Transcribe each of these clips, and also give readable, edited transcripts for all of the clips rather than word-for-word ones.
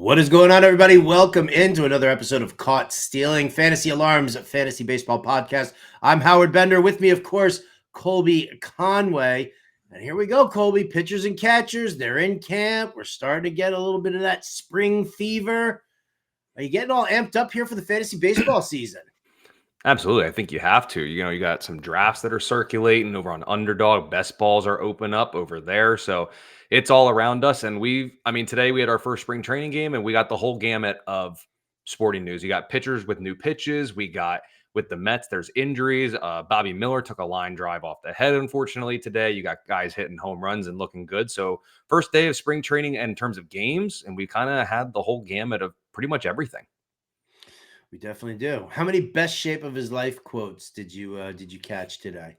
What is going on, everybody? Welcome into another episode of Caught Stealing Fantasy Alarms, Fantasy Baseball Podcast. I'm Howard Bender. With me, of course, Colby Conway. And here we go, Colby. Pitchers and catchers, they're in camp. We're starting to get a little bit of that spring fever. Are you getting all amped up here for the fantasy baseball season? Absolutely. I think you have to. You got some drafts that are circulating over on Underdog. Best balls are open up over there. So it's all around us. And today we had our first spring training game and we got the whole gamut of sporting news. You got pitchers with new pitches. We got with the Mets, there's injuries. Bobby Miller took a line drive off the head, unfortunately, today. You got guys hitting home runs and looking good. So first day of spring training in terms of games. And we kind of had the whole gamut of pretty much everything. We definitely do. How many best shape of his life quotes did you catch today?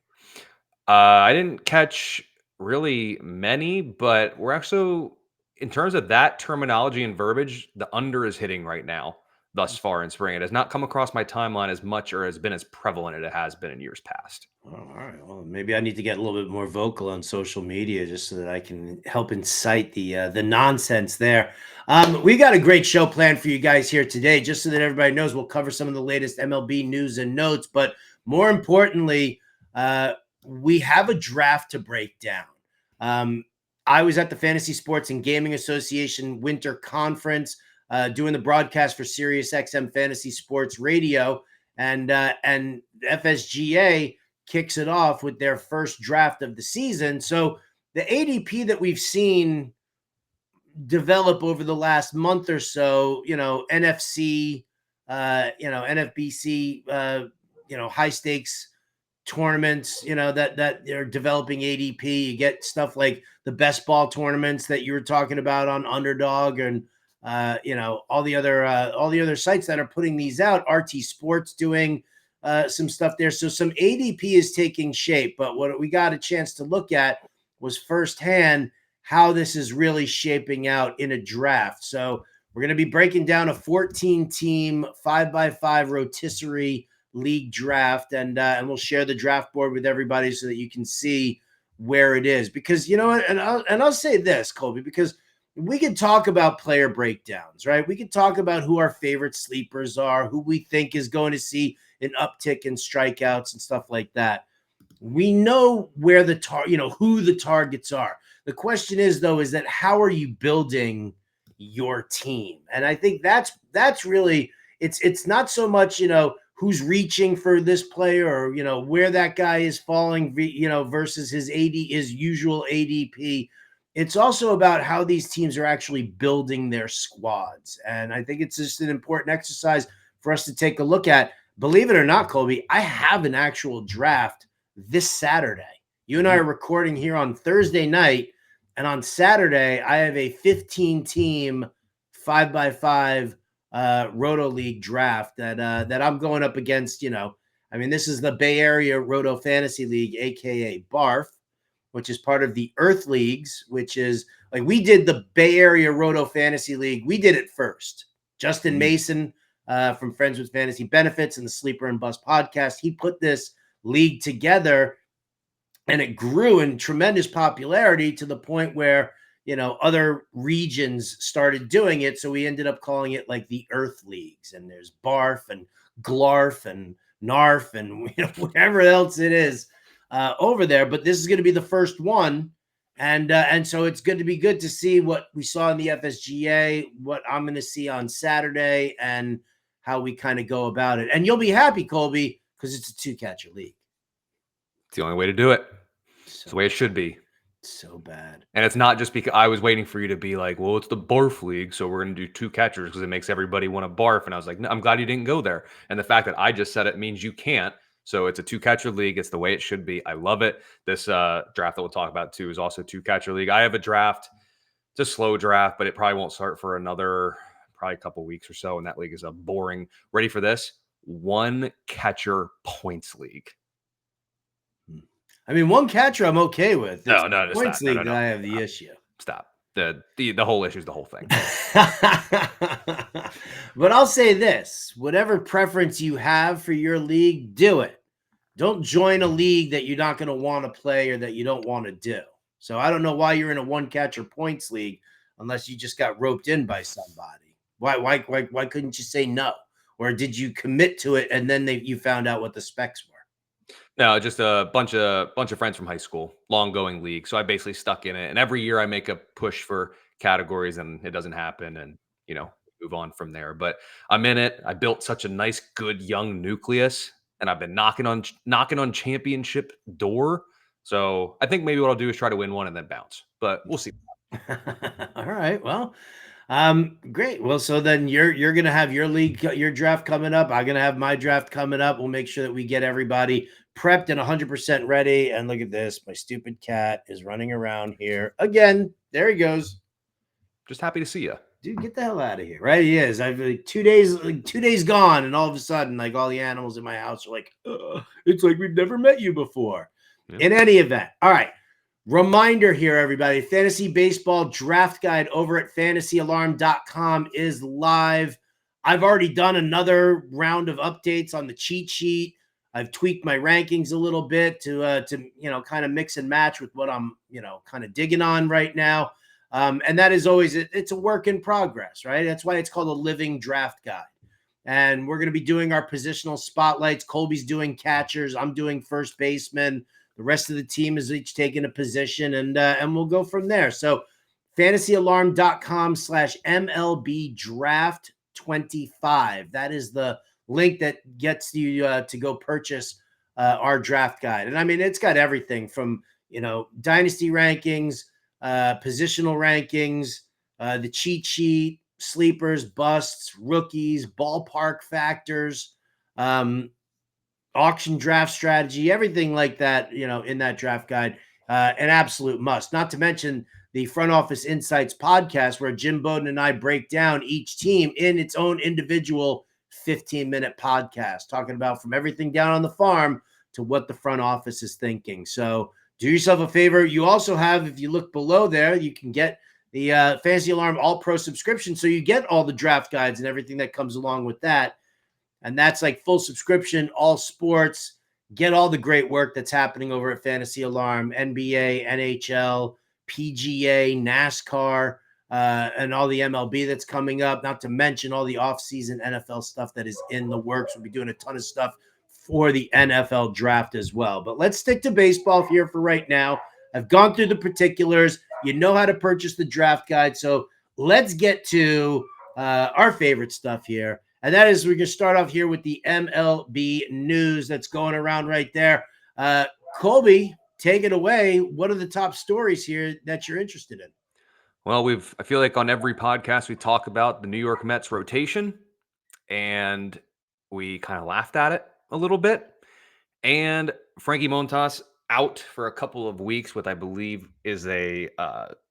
I didn't catch really many, but we're actually, in terms of that terminology and verbiage, the under is hitting right now thus far in spring. It has not come across my timeline as much or has been as prevalent as it has been in years past. Oh, all right. Well, maybe I need to get a little bit more vocal on social media just so that I can help incite the nonsense there. We got a great show planned for you guys here today, just so that everybody knows. We'll cover some of the latest MLB news and notes, but more importantly, we have a draft to break down. I was at the Fantasy Sports and Gaming Association Winter Conference, doing the broadcast for SiriusXM Fantasy Sports Radio, and FSGA kicks it off with their first draft of the season. So the ADP that we've seen develop over the last month or so, NFC, NFBC, high stakes tournaments, that they're developing ADP. You get stuff like the best ball tournaments that you were talking about on Underdog and all the other sites that are putting these out. RT Sports doing some stuff there. So some ADP is taking shape, but what we got a chance to look at was firsthand how this is really shaping out in a draft. So we're going to be breaking down a 14-team 5x5 rotisserie league draft, and we'll share the draft board with everybody so that you can see where it is. Because I'll say this, Colby, because we could talk about player breakdowns, right? We could talk about who our favorite sleepers are, who we think is going to see an uptick in strikeouts and stuff like that. We know where who the targets are. The question is, though, is that how are you building your team? And I think that's really it's not so much who's reaching for this player or where that guy is falling versus his usual ADP. It's also about how these teams are actually building their squads. And I think it's just an important exercise for us to take a look at. Believe it or not, Colby, I have an actual draft this Saturday. You and I are recording here on Thursday night, and on Saturday, I have a 15-team 5x5 Roto League draft that I'm going up against. This is the Bay Area Roto Fantasy League, aka BARF, which is part of the Earth Leagues, which is like we did the Bay Area Roto Fantasy League. We did it first. Justin Mason from Friends with Fantasy Benefits and the Sleeper and Bust podcast, he put this league together, and it grew in tremendous popularity to the point where other regions started doing it. So we ended up calling it like the Earth Leagues, and there's BARF and GLARF and NARF and whatever else it is over there. But this is going to be the first one, and so it's good to see what we saw in the FSGA, what I'm going to see on Saturday, and how we kind of go about it. And you'll be happy, Colby, because it's a 2-catcher league. It's the only way to do it. It's the way it should be. So bad. And it's not just because I was waiting for you to be like, well, it's the barf league, so we're going to do 2 catchers because it makes everybody want to barf. And I was like, no, I'm glad you didn't go there. And the fact that I just said it means you can't. So it's a 2-catcher league. It's the way it should be. I love it. This draft that we'll talk about too is also a 2-catcher league. I have a draft. It's a slow draft, but it probably won't start for probably a couple weeks or so. And that league is a boring, ready for this, 1-catcher points league. 1 catcher I'm okay with. It's No, points league that I have the issue. Stop. The whole issue is the whole thing. But I'll say this, whatever preference you have for your league, do it. Don't join a league that you're not going to want to play or that you don't want to do. So I don't know why you're in a 1-catcher points league unless you just got roped in by somebody. Why couldn't you say no? Or did you commit to it and then you found out what the specs were? No, just a bunch of friends from high school, long going league. So I basically stuck in it. And every year I make a push for categories and it doesn't happen. And, move on from there. But I'm in it. I built such a nice, good young nucleus and I've been knocking on championship door. So I think maybe what I'll do is try to win one and then bounce. But we'll see. All right. Well, great. Well, so then you're gonna have your your draft coming up. I'm gonna have my draft coming up. We'll make sure that we get everybody prepped and 100% ready. And look at this, my stupid cat is running around here again. There he goes. Just happy to see you. Dude, get the hell out of here. Right? He is. I've 2 days gone, and all of a sudden, like all the animals in my house are like, it's like we've never met you before. Yeah. In any event, all right. Reminder here, everybody, Fantasy Baseball Draft Guide over at fantasyalarm.com is live. I've already done another round of updates on the cheat sheet. I've tweaked my rankings a little bit to kind of mix and match with what I'm, kind of digging on right now. And that is always, it's a work in progress, right? That's why it's called a living draft guide. And we're going to be doing our positional spotlights. Colby's doing catchers. I'm doing first baseman. The rest of the team is each taking a position, and we'll go from there. So fantasyalarm.com/MLB draft 25. That is the link that gets you to go purchase our draft guide. And I mean, it's got everything from, dynasty rankings, positional rankings, the cheat sheet, sleepers, busts, rookies, ballpark factors, auction draft strategy, everything like that, in that draft guide, an absolute must. Not to mention the Front Office Insights podcast, where Jim Bowden and I break down each team in its own individual 15-minute podcast, talking about from everything down on the farm to what the front office is thinking. So do yourself a favor. You also have, if you look below there, you can get the Fantasy Alarm All-Pro subscription. So you get all the draft guides and everything that comes along with that. And that's like full subscription, all sports. Get all the great work that's happening over at Fantasy Alarm, NBA, NHL, PGA, NASCAR, and all the MLB that's coming up, not to mention all the offseason NFL stuff that is in the works. We'll be doing a ton of stuff for the NFL draft as well. But let's stick to baseball here for right now. I've gone through the particulars. You know how to purchase the draft guide. So let's get to our favorite stuff here. And that is, we're going to start off here with the MLB news that's going around right there. Colby, take it away. What are the top stories here that you're interested in? Well, I feel like on every podcast we talk about the New York Mets rotation, and we kind of laughed at it a little bit. And Frankie Montas out for a couple of weeks with, I believe, is a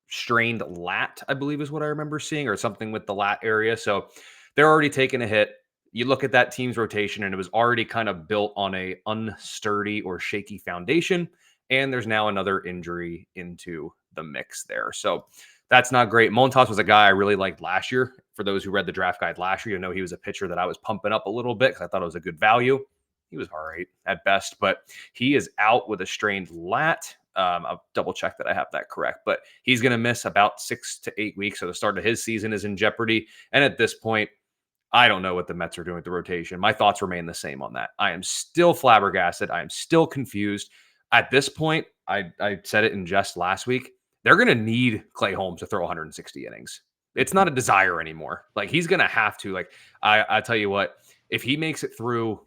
strained lat, I believe is what I remember seeing, or something with the lat area. So they're already taking a hit. You look at that team's rotation, and it was already kind of built on a unsturdy or shaky foundation. And there's now another injury into the mix there. So that's not great. Montas was a guy I really liked last year. For those who read the draft guide last year, he was a pitcher that I was pumping up a little bit because I thought it was a good value. He was all right at best, but he is out with a strained lat. I'll double check that I have that correct, but he's going to miss about 6 to 8 weeks. So the start of his season is in jeopardy. And at this point, I don't know what the Mets are doing with the rotation. My thoughts remain the same on that. I am still flabbergasted. I am still confused. At this point, I said it in jest last week, they're going to need Clay Holmes to throw 160 innings. It's not a desire anymore. Like, he's going to have to. Like, I tell you what, if he makes it through,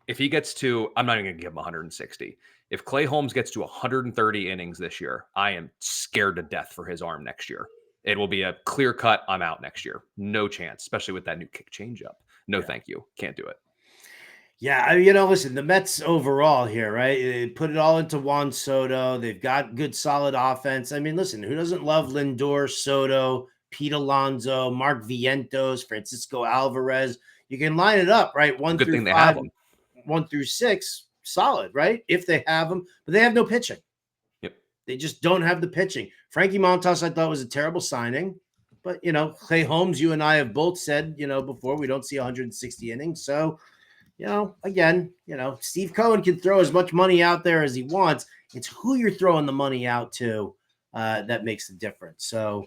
if he gets to, I'm not even going to give him 160. If Clay Holmes gets to 130 innings this year, I am scared to death for his arm next year. It will be a clear cut, I'm out next year. No chance, especially with that new kick changeup. No, thank you. Can't do it. Yeah, listen, the Mets overall here, right? They put it all into Juan Soto. They've got good, solid offense. I mean, listen, who doesn't love Lindor, Soto, Pete Alonso, Mark Vientos, Francisco Alvarez? You can line it up, right? Good thing they have them. 1 through 6, solid, right? If they have them, but they have no pitching. Yep. They just don't have the pitching. Frankie Montas, I thought, was a terrible signing. But, Clay Holmes, you and I have both said, before, we don't see 160 innings. So, again, Steve Cohen can throw as much money out there as he wants. It's who you're throwing the money out to that makes the difference. So,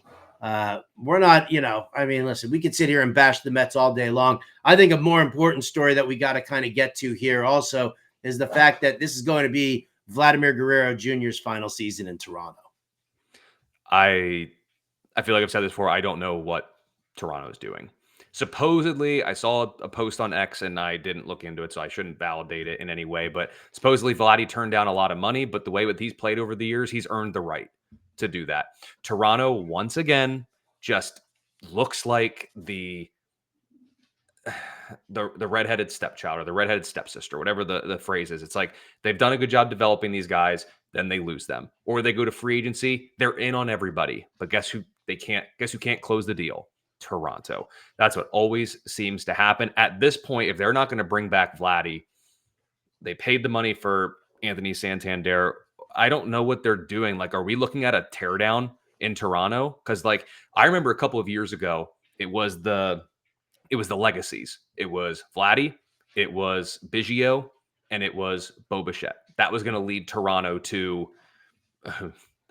We're not, I mean, listen, we could sit here and bash the Mets all day long. I think a more important story that we got to kind of get to here also is the fact that this is going to be Vladimir Guerrero Jr.'s final season in Toronto. I feel like I've said this before. I don't know what Toronto's doing. Supposedly, I saw a post on X and I didn't look into it, so I shouldn't validate it in any way. But supposedly, Vladdy turned down a lot of money, but the way that he's played over the years, he's earned the right to do that. Toronto, once again, just looks like the redheaded stepchild or the redheaded stepsister, whatever the phrase is. It's like they've done a good job developing these guys, then they lose them. Or they go to free agency, they're in on everybody. But guess who can't close the deal? Toronto. That's what always seems to happen. At this point, if they're not going to bring back Vladdy, they paid the money for Anthony Santander. I don't know what they're doing. Like, are we looking at a teardown in Toronto? Because like I remember a couple of years ago, it was the legacies. It was Vladdy, it was Biggio, and it was Bo Bichette. That was going to lead Toronto to,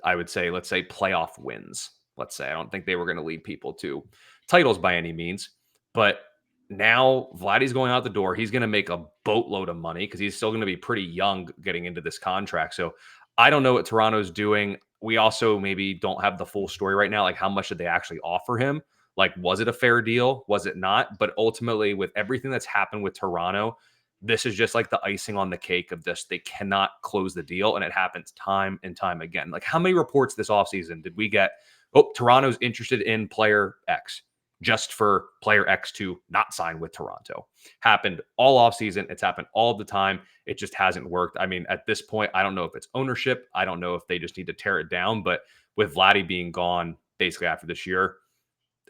I would say, let's say playoff wins. Let's say I don't think they were going to lead people to titles by any means, but now Vladdy's going out the door. He's going to make a boatload of money because he's still going to be pretty young getting into this contract. So I don't know what Toronto's doing. We also maybe don't have the full story right now. Like, how much did they actually offer him? Like, was it a fair deal? Was it not? But ultimately, with everything that's happened with Toronto, this is just like the icing on the cake of this. They cannot close the deal, and it happens time and time again. Like, how many reports this offseason did we get? Oh, Toronto's interested in player X, just for player X to not sign with Toronto. Happened all offseason. It's happened all the time. It just hasn't worked. I mean, at this point, I don't know if it's ownership. I don't know if they just need to tear it down. But with Vladdy being gone basically after this year,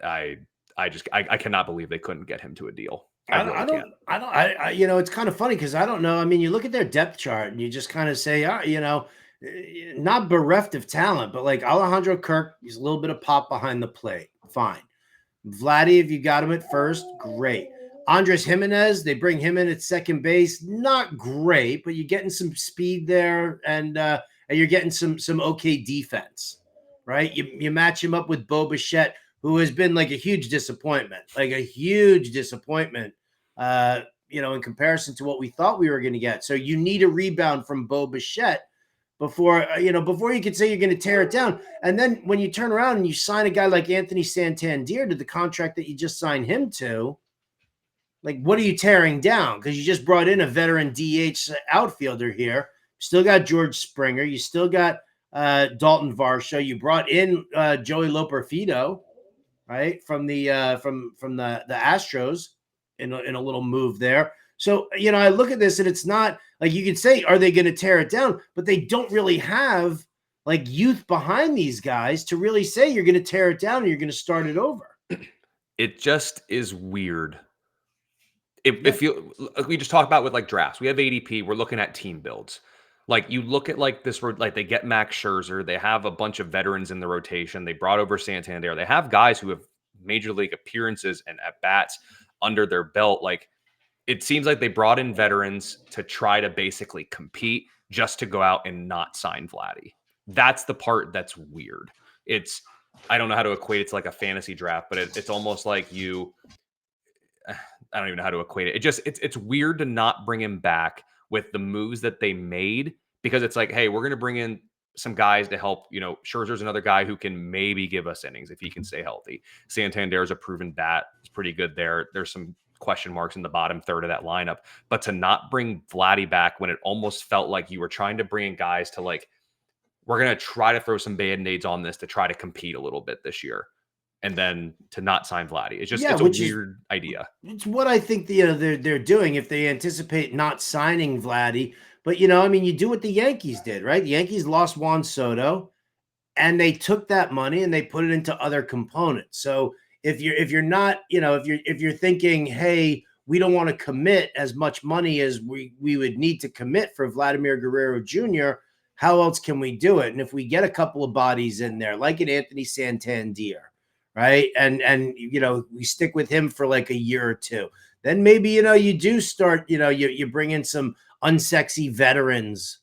I cannot believe they couldn't get him to a deal. It's kind of funny because I don't know. I mean, you look at their depth chart and you just kind of say, not bereft of talent, but like Alejandro Kirk, he's a little bit of pop behind the plate. Fine. Vladdy, if you got him at first, great. Andres Jimenez, they bring him in at second base. Not great, but you're getting some speed there and you're getting some okay defense, right? You match him up with Bo Bichette, who has been like a huge disappointment, in comparison to what we thought we were going to get. So you need a rebound from Bo Bichette before you could say you're going to tear it down. And then when you turn around and you sign a guy like Anthony Santander to the contract that you just signed him to, like, what are you tearing down? Because you just brought in a veteran DH outfielder here. Still got George Springer. You still got Dalton Varsho. You brought in Joey Loperfido, right, from the Astros in a little move there. So, I look at this and it's not like you could say, are they going to tear it down? But they don't really have like youth behind these guys to really say you're going to tear it down and you're going to start it over. It just is weird. If we just talk about with like drafts, we have ADP, we're looking at team builds. Like, you look at like this, like they get Max Scherzer, they have a bunch of veterans in the rotation, they brought over Santander, they have guys who have major league appearances and at bats under their belt. Like, it seems like they brought in veterans to try to basically compete just to go out and not sign Vladdy. That's the part that's weird. I don't know how to equate it to like a fantasy draft, but it's almost like I don't even know how to equate it. It's weird to not bring him back with the moves that they made, because it's like, hey, we're going to bring in some guys to help. Scherzer's another guy who can maybe give us innings if he can stay healthy. Santander's a proven bat. It's pretty good there. There's some question marks in the bottom third of that lineup, but to not bring Vladdy back when it almost felt like you were trying to bring in guys to like, we're going to try to throw some band-aids on this to try to compete a little bit this year, and then to not sign Vladdy. It's just, it's a weird idea. It's what I think they're doing if they anticipate not signing Vladdy. But, you do what the Yankees did, right? The Yankees lost Juan Soto and they took that money and they put it into other components. So if you're not, if you're thinking, hey, we don't want to commit as much money as we would need to commit for Vladimir Guerrero Jr., how else can we do it? And if we get a couple of bodies in there, like an Anthony Santander, right? And we stick with him for like a year or two, then maybe, you do start, you bring in some unsexy veterans,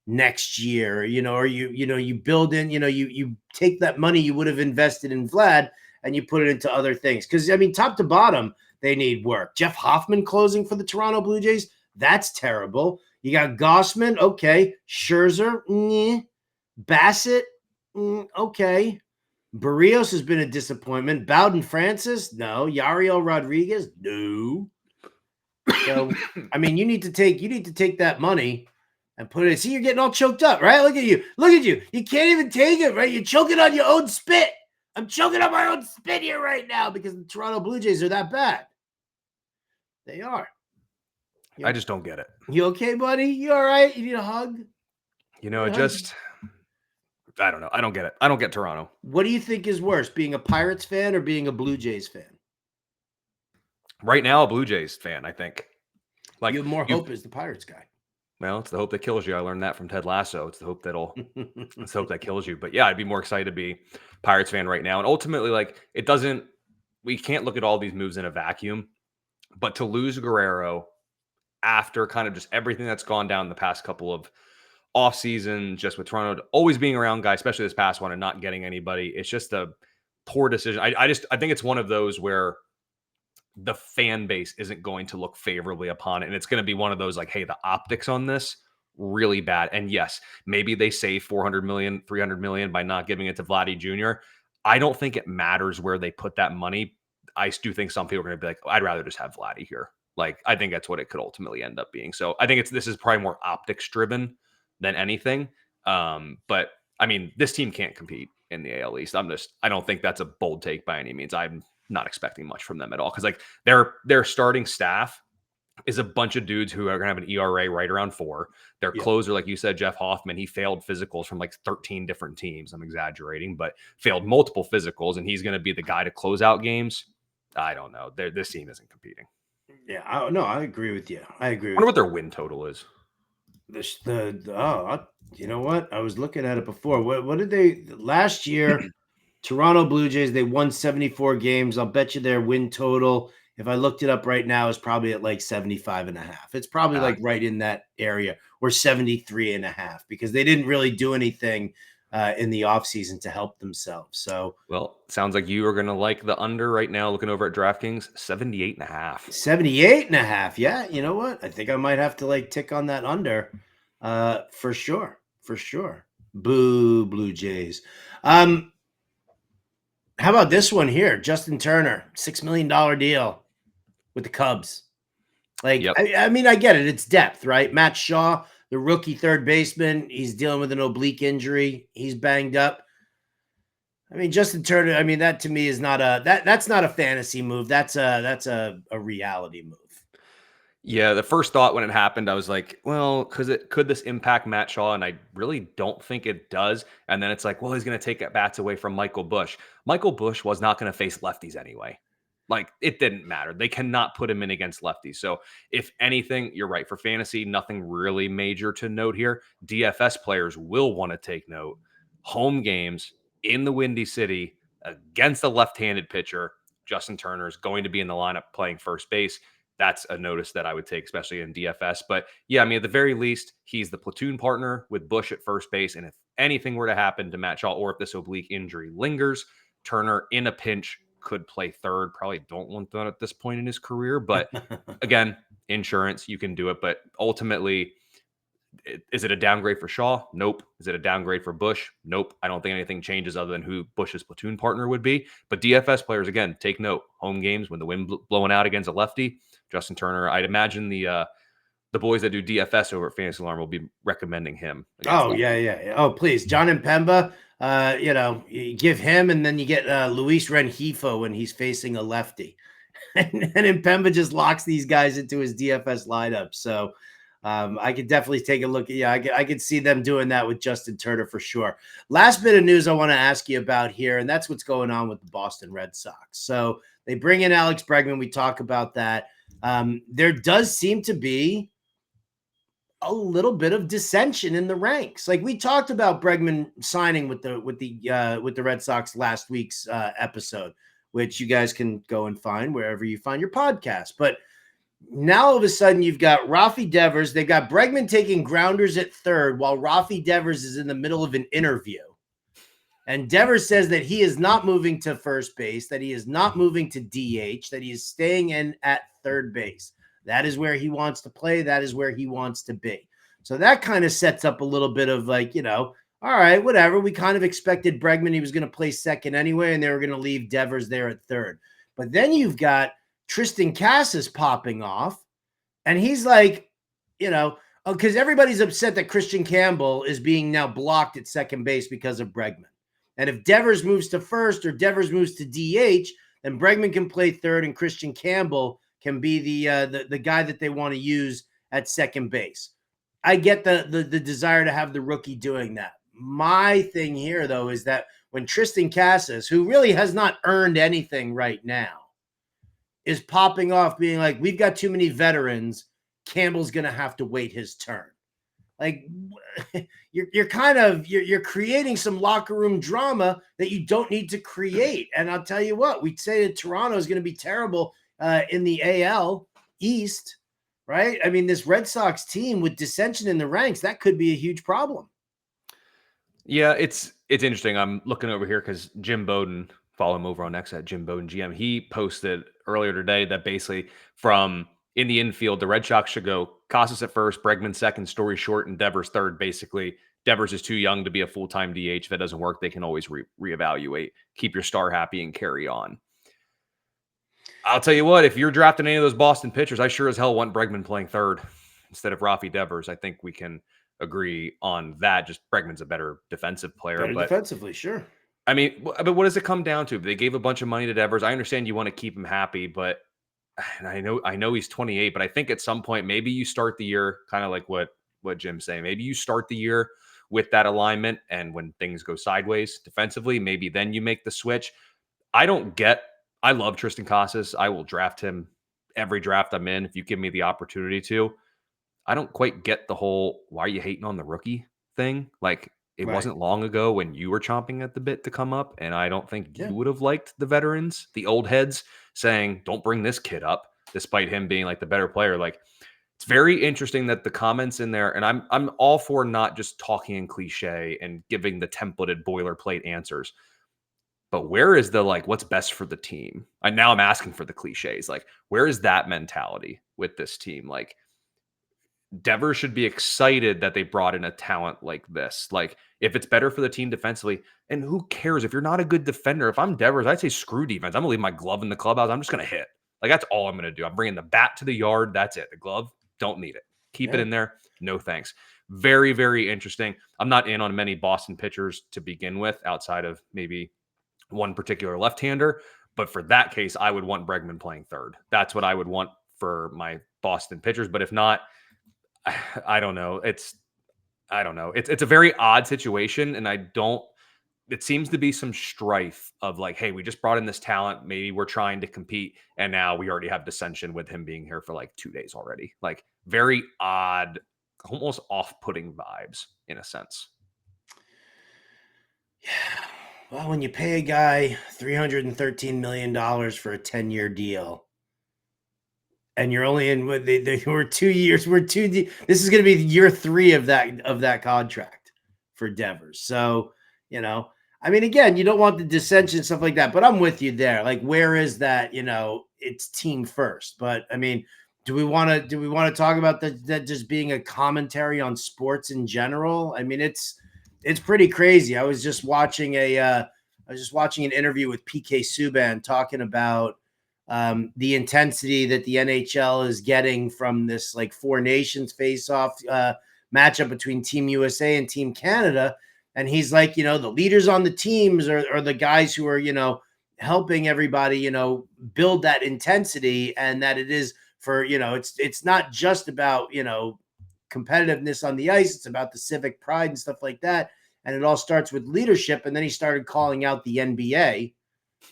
next year, or you build in, you take that money you would have invested in Vlad and you put it into other things. Because, I mean, top to bottom, they need work. Jeff Hoffman closing for the Toronto Blue Jays, that's terrible. You got Gossman, okay. Scherzer, Bassett, okay. Barrios has been a disappointment. Bowden Francis, no. Yariel Rodriguez, no. So, I mean, you need to take that money and put it. See, you're getting all choked up, right? Look at you. You can't even take it, right? You're choking on your own spit. I'm choking on my own spit here right now because the Toronto Blue Jays are that bad. They are. I just don't get it. You okay, buddy? You all right? You need a hug? I don't know. I don't get it. I don't get Toronto. What do you think is worse, being a Pirates fan or being a Blue Jays fan? Right now, a Blue Jays fan, I think. Like, you have more hope as the Pirates guy. Well, it's the hope that kills you. I learned that from Ted Lasso. It's the hope that kills you. But yeah, I'd be more excited to be Pirates fan right now. And ultimately, we can't look at all these moves in a vacuum. But to lose Guerrero after kind of just everything that's gone down the past couple of off season, just with Toronto always being around guys, especially this past one, and not getting anybody, it's just a poor decision. I think it's one of those where the fan base isn't going to look favorably upon it. And it's going to be one of those like, hey, the optics on this really bad. And yes, maybe they save 400 million, 300 million by not giving it to Vladdy Jr. I don't think it matters where they put that money. I do think some people are going to be like, I'd rather just have Vladdy here. Like, I think that's what it could ultimately end up being. So I think this is probably more optics driven than anything. But I mean, this team can't compete in the AL East. I don't think that's a bold take by any means. I'm not expecting much from them at all. Cause like their starting staff is a bunch of dudes who are going to have an ERA right around 4. Their closer, like you said, Jeff Hoffman, he failed physicals from like 13 different teams. I'm exaggerating, but failed multiple physicals, and he's going to be the guy to close out games. I don't know. This team isn't competing. Yeah, I agree with you. I wonder what their win total is. You know what? I was looking at it before. What did they last year? Toronto Blue Jays, they won 74 games. I'll bet you their win total, if I looked it up right now, is probably at like 75.5. It's probably like right in that area, or 73.5, because they didn't really do anything in the offseason to help themselves. So, well, sounds like you are going to like the under right now, looking over at DraftKings, 78.5. 78.5. Yeah. You know what? I think I might have to like tick on that under for sure. For sure. Boo, Blue Jays. How about this one here? Justin Turner, $6 million deal with the Cubs. Like, yep. I mean, I get it. It's depth, right? Matt Shaw, the rookie third baseman, he's dealing with an oblique injury. He's banged up. I mean, Justin Turner, I mean, that to me is not that's not a fantasy move. That's a reality move. Yeah, the first thought when it happened, I was like, well, could this impact Matt Shaw? And I really don't think it does. And then it's like, well, he's going to take bats away from Michael Busch. Michael Busch was not going to face lefties anyway. Like, it didn't matter. They cannot put him in against lefties. So if anything, you're right. For fantasy, nothing really major to note here. DFS players will want to take note. Home games in the Windy City against a left-handed pitcher, Justin Turner is going to be in the lineup playing first base. That's a notice that I would take, especially in DFS. But yeah, I mean, at the very least, he's the platoon partner with Busch at first base. And if anything were to happen to Matt Shaw, or if this oblique injury lingers, Turner in a pinch could play third. Probably don't want that at this point in his career. But again, insurance, you can do it. But ultimately, is it a downgrade for Shaw? Nope. Is it a downgrade for Busch? Nope. I don't think anything changes other than who Busch's platoon partner would be. But DFS players, again, take note. Home games when the wind blowing out against a lefty, Justin Turner. I'd imagine the boys that do DFS over at Fantasy Alarm will be recommending him. Oh, yeah. Oh, please. John Impemba, you give him, and then you get Luis Rengifo when he's facing a lefty. and Impemba just locks these guys into his DFS lineup. So I could definitely take a look. Yeah, I could see them doing that with Justin Turner for sure. Last bit of news I want to ask you about here, and that's what's going on with the Boston Red Sox. So they bring in Alex Bregman. We talk about that. There does seem to be a little bit of dissension in the ranks. Like we talked about Bregman signing with the Red Sox last week's episode, which you guys can go and find wherever you find your podcast. But Now all of a sudden you've got Rafi Devers. They've got Bregman taking grounders at third while Rafi Devers is in the middle of an interview. And Devers says that he is not moving to first base, that he is not moving to DH, that he is staying in at third base. That is where he wants to play. That is where he wants to be. So that kind of sets up a little bit of like, all right, whatever. We kind of expected Bregman, he was going to play second anyway, and they were going to leave Devers there at third. But then you've got Tristan Casas popping off, and he's like, because everybody's upset that Christian Campbell is being now blocked at second base because of Bregman. And if Devers moves to first or Devers moves to DH, then Bregman can play third and Christian Campbell can be the guy that they want to use at second base. I get the desire to have the rookie doing that. My thing here, though, is that when Tristan Casas, who really has not earned anything right now, is popping off being like, we've got too many veterans, Campbell's going to have to wait his turn. Like you're creating some locker room drama that you don't need to create. And I'll tell you what, we'd say that Toronto is going to be terrible in the AL East, right? I mean, this Red Sox team with dissension in the ranks, that could be a huge problem. Yeah, it's interesting. I'm looking over here because Jim Bowden, follow him over on X at Jim Bowden GM. He posted earlier today that basically from in the infield, the Red Sox should go Casas at first, Bregman second, Story short, and Devers third. Basically, Devers is too young to be a full-time DH. If that doesn't work, they can always reevaluate, keep your star happy, and carry on. I'll tell you what, if you're drafting any of those Boston pitchers, I sure as hell want Bregman playing third instead of Rafi Devers. I think we can agree on that. Just Bregman's a better defensive player. But defensively, sure. I mean, what does it come down to? They gave a bunch of money to Devers. I understand you want to keep him happy, but and I know he's 28, but I think at some point, maybe you start the year kind of like what Jim's saying. Maybe you start the year with that alignment, and when things go sideways defensively, maybe then you make the switch. I love Tristan Casas. I will draft him every draft I'm in if you give me the opportunity to. I don't quite get the whole, why are you hating on the rookie thing? Like, it wasn't long ago when you were chomping at the bit to come up, and I don't think you would have liked the veterans, the old heads, saying, don't bring this kid up, despite him being like the better player. Like, it's very interesting that the comments in there, and I'm all for not just talking in cliche and giving the templated boilerplate answers, but where is the like, what's best for the team? And now I'm asking for the cliches. Like, where is that mentality with this team? Like, Devers should be excited that they brought in a talent like this. Like, if it's better for the team defensively, and who cares if you're not a good defender? If I'm Devers, I'd say screw defense. I'm gonna leave my glove in the clubhouse. I'm just gonna hit. Like, that's all I'm gonna do. I'm bringing the bat to the yard. That's it. The glove, don't need it. Keep it in there. No thanks. Very, very interesting. I'm not in on many Boston pitchers to begin with, outside of maybe one particular left-hander. But for that case, I would want Bregman playing third. That's what I would want for my Boston pitchers. But if not, I don't know. It's a very odd situation. And it seems to be some strife of like, hey, we just brought in this talent. Maybe we're trying to compete. And now we already have dissension with him being here for like 2 days already. Like, very odd, almost off-putting vibes in a sense. Yeah. Well, when you pay a guy $313 million for a 10-year deal, and you're only in we're 2 years. This is going to be year 3 of that contract for Devers. So, I mean, again, you don't want the dissension, stuff like that, but I'm with you there. Like, where is that? It's team first. But I mean, do we want to talk about that just being a commentary on sports in general? I mean, it's pretty crazy. I was just watching an interview with PK Subban talking about the intensity that the NHL is getting from this like 4 nations face-off matchup between Team USA and Team Canada. And he's like, the leaders on the teams are the guys who are, helping everybody, build that intensity, and that it is for, it's not just about, competitiveness on the ice. It's about the civic pride and stuff like that. And it all starts with leadership. And then he started calling out the NBA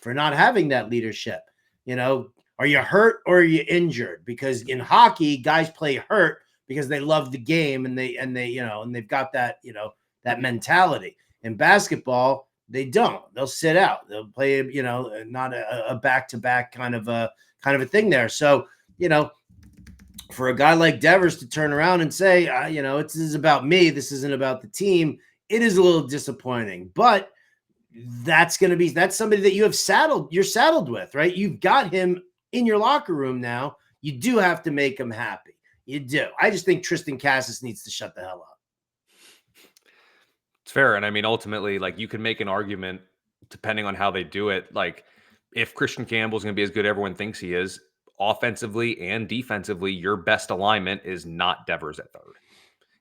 for not having that leadership. Are you hurt or are you injured? Because in hockey, guys play hurt because they love the game and they've got that, that mentality. In basketball, they don't. They'll sit out. They'll play, not a back-to-back kind of a thing there. So, for a guy like Devers to turn around and say, this is about me, this isn't about the team, it is a little disappointing. But that's somebody that you're saddled with, right? You've got him in your locker room now. You do have to make him happy. You do. I just think Tristan Casas needs to shut the hell up. It's fair. And I mean, ultimately, like, you can make an argument depending on how they do it. Like, if Christian Campbell's going to be as good as everyone thinks he is, offensively and defensively, your best alignment is not Devers at third.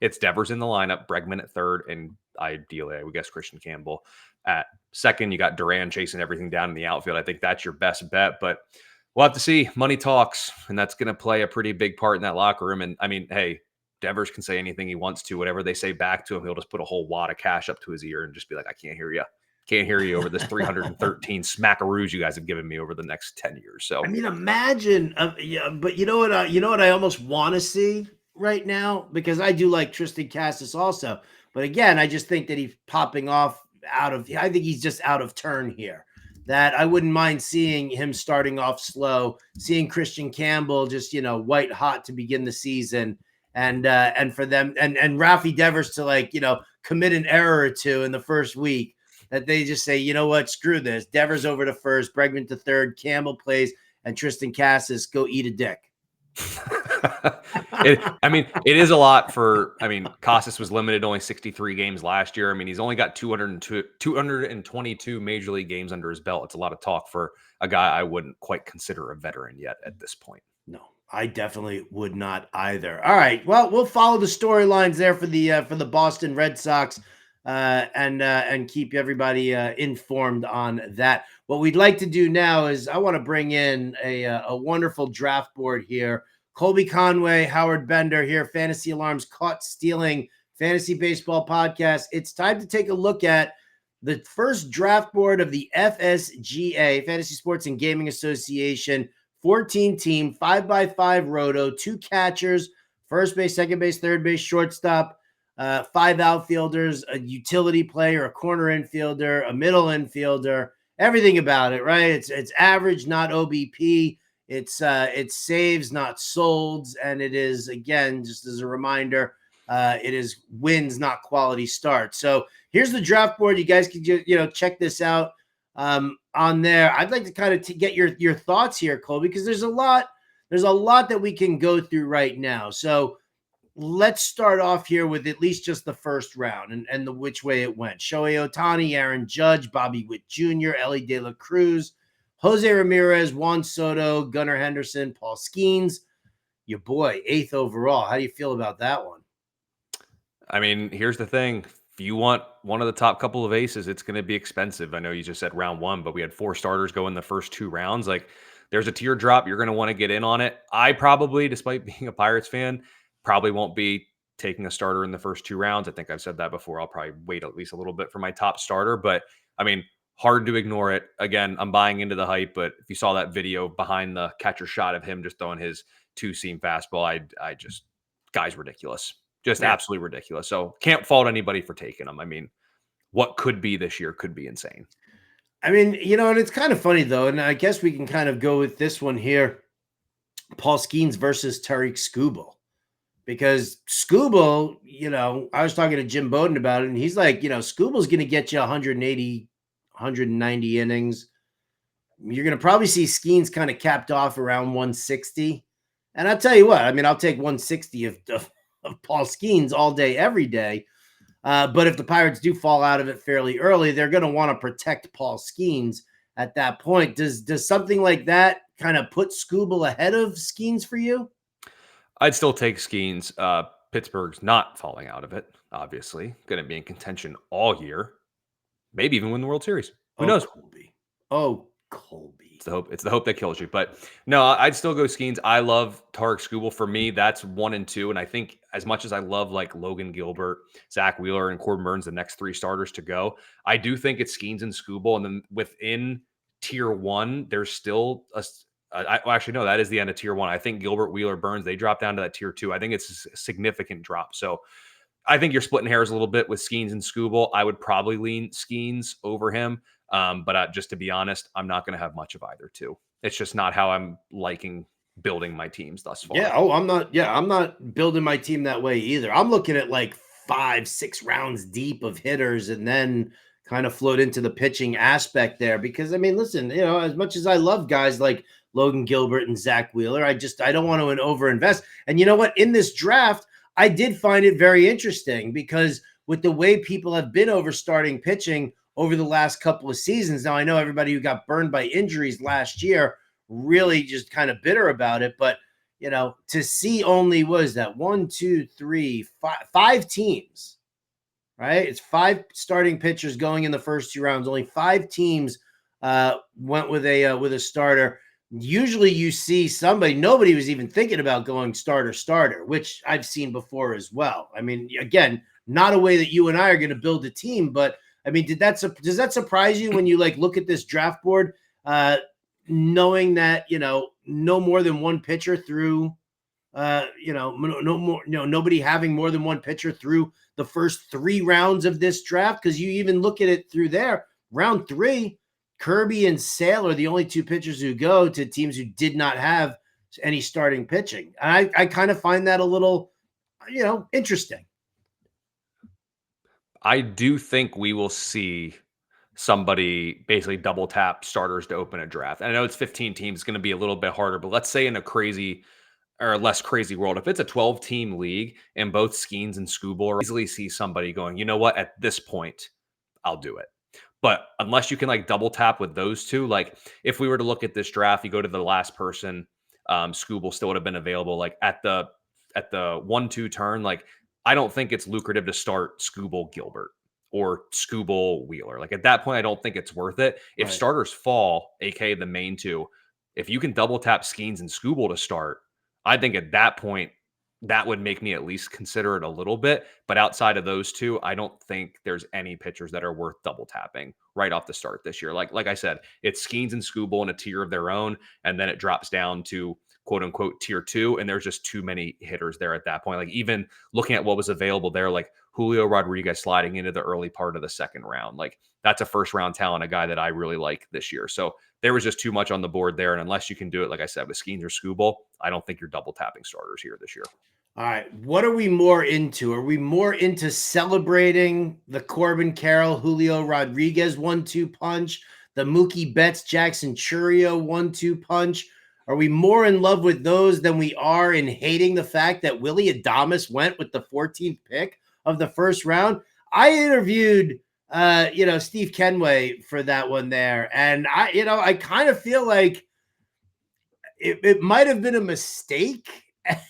It's Devers in the lineup, Bregman at third, and ideally, I would guess Christian Campbell at second. You got Duran chasing everything down in the outfield. I think that's your best bet, but we'll have to see. Money talks, and that's going to play a pretty big part in that locker room. And I mean, hey, Devers can say anything he wants to. Whatever they say back to him, he'll just put a whole wad of cash up to his ear and just be like, I can't hear you. Can't hear you over this 313 smackaroos you guys have given me over the next 10 years. So, I mean, imagine, but you know what I almost want to see right now, because I do like Tristan Casas also. But again, I just think that he's popping off I think he's just out of turn here. That I wouldn't mind seeing him starting off slow, seeing Christian Campbell just, white hot to begin the season. And for them and Rafi Devers to commit an error or two in the first week, that they just say, you know what, screw this. Devers over to first, Bregman to third, Campbell plays, and Tristan Casas go eat a dick. It is a lot for, Casas was limited only 63 games last year. I mean, he's only got 222 major league games under his belt. It's a lot of talk for a guy I wouldn't quite consider a veteran yet at this point. No, I definitely would not either. All right. Well, we'll follow the storylines there for the Boston Red Sox and keep everybody informed on that. What we'd like to do now is I want to bring in a wonderful draft board here. Colby Conway, Howard Bender here, Fantasy Alarms Caught Stealing Fantasy Baseball Podcast. It's time to take a look at the first draft board of the FSGA, Fantasy Sports and Gaming Association, 14-team, 5x5 roto, 2 catchers, first base, second base, third base, shortstop, 5 outfielders, a utility player, a corner infielder, a middle infielder, everything about it, right? It's average, not OBP. It's saves, not solds, and it is, again, just as a reminder, it is wins, not quality starts. So here's the draft board. You guys can check this out on there. I'd like to kind of get your thoughts here, Colby, because there's a lot that we can go through right now. So let's start off here with at least just the first round and which way it went. Shohei Ohtani, Aaron Judge, Bobby Witt Jr., Ellie De La Cruz, Jose Ramirez, Juan Soto, Gunnar Henderson, Paul Skeens. Your boy, 8th overall. How do you feel about that one? I mean, here's the thing. If you want one of the top couple of aces, it's going to be expensive. I know you just said round 1, but we had 4 starters go in the first 2 rounds. Like, there's a teardrop. You're going to want to get in on it. I probably, despite being a Pirates fan, probably won't be taking a starter in the first 2 rounds. I think I've said that before. I'll probably wait at least a little bit for my top starter. But, I mean, hard to ignore it. Again, I'm buying into the hype, but if you saw that video behind the catcher shot of him just throwing his 2-seam fastball, I just, guy's ridiculous. Just absolutely ridiculous. So can't fault anybody for taking them. I mean, what could be this year could be insane. I mean, and it's kind of funny, though, and I guess we can kind of go with this one here. Paul Skeens versus Tariq Skubal. Because Skubal, I was talking to Jim Bowden about it, and he's like, Skubal's going to get you 180, 190 innings. You're going to probably see Skeens kind of capped off around 160. And I'll tell you what, I mean, I'll take 160 of Paul Skeens all day, every day. But if the Pirates do fall out of it fairly early, they're going to want to protect Paul Skeens at that point. Does something like that kind of put Skubal ahead of Skeens for you? I'd still take Skeens. Pittsburgh's not falling out of it, obviously. Going to be in contention all year. Maybe even win the World Series. Who knows? Colby. It's the hope that kills you. But no, I'd still go Skeens. I love Tariq Skubal. For me, that's 1 and 2. And I think as much as I love like Logan Gilbert, Zach Wheeler, and Corbin Burns, the next 3 starters to go, I do think it's Skeens and Skubal. And then within tier 1, there's still actually, no, that is the end of tier 1. I think Gilbert, Wheeler, Burns, they drop down to that tier 2. I think it's a significant drop. So I think you're splitting hairs a little bit with Skeens and Skubal. I would probably lean Skeens over him. But just to be honest, I'm not going to have much of either 2. It's just not how I'm liking building my teams thus far. Yeah. Oh, I'm not building my team that way either. I'm looking at like 5, 6 rounds deep of hitters and then kind of float into the pitching aspect there. Because I mean, listen, as much as I love guys like Logan Gilbert and Zach Wheeler, I don't want to overinvest. And you know what? In this draft, I did find it very interesting because with the way people have been over starting pitching over the last couple of seasons. Now, I know everybody who got burned by injuries last year really just kind of bitter about it, but to see only was that 1, 2, 3, 5 teams, right? It's 5 starting pitchers going in the first 2 rounds. Only 5 teams went with a starter. Usually you see nobody was even thinking about going starter, which I've seen before as well. I mean, again, not a way that you and I are going to build a team, but I mean, does that surprise you when you look at this draft board, knowing that, no more than one pitcher through, nobody having more than one pitcher through the first 3 rounds of this draft? Because you even look at it through there, round 3, Kirby and Sale are the only 2 pitchers who go to teams who did not have any starting pitching. And I kind of find that a little, interesting. I do think we will see somebody basically double tap starters to open a draft. And I know it's 15 teams, it's going to be a little bit harder, but let's say in a crazy or a less crazy world, if it's a 12-team league and both Skeens and Scooble, easily see somebody going, you know what, at this point, I'll do it. But unless you can double tap with those 2, if we were to look at this draft, you go to the last person, Scooble still would have been available. At the 1-2 turn, I don't think it's lucrative to start Scooble Gilbert or Scooble Wheeler. At that point, I don't think it's worth it. If Right. starters fall, aka the main 2, if you can double tap Skeens and Scooble to start, I think at that point, that would make me at least consider it a little bit. But outside of those 2, I don't think there's any pitchers that are worth double tapping right off the start this year. Like I said, it's Skeens and Scooble in a tier of their own, and then it drops down to quote unquote tier 2, and there's just too many hitters there at that point. Even looking at what was available there, Julio Rodriguez sliding into the early part of the 2nd round, that's a first round talent, a guy that I really like this year. So there was just too much on the board there. And unless you can do it, like I said, with Skeens or Scooble, I don't think you're double tapping starters here this year. All right. What are we more into? Are we more into celebrating the Corbin Carroll, Julio Rodriguez 1-2 punch, the Mookie Betts, Jackson Churio 1-2 punch? Are we more in love with those than we are in hating the fact that Willy Adames went with the 14th pick of the first round? I interviewed, Steve Kenway for that one there. And I kind of feel like it might have been a mistake.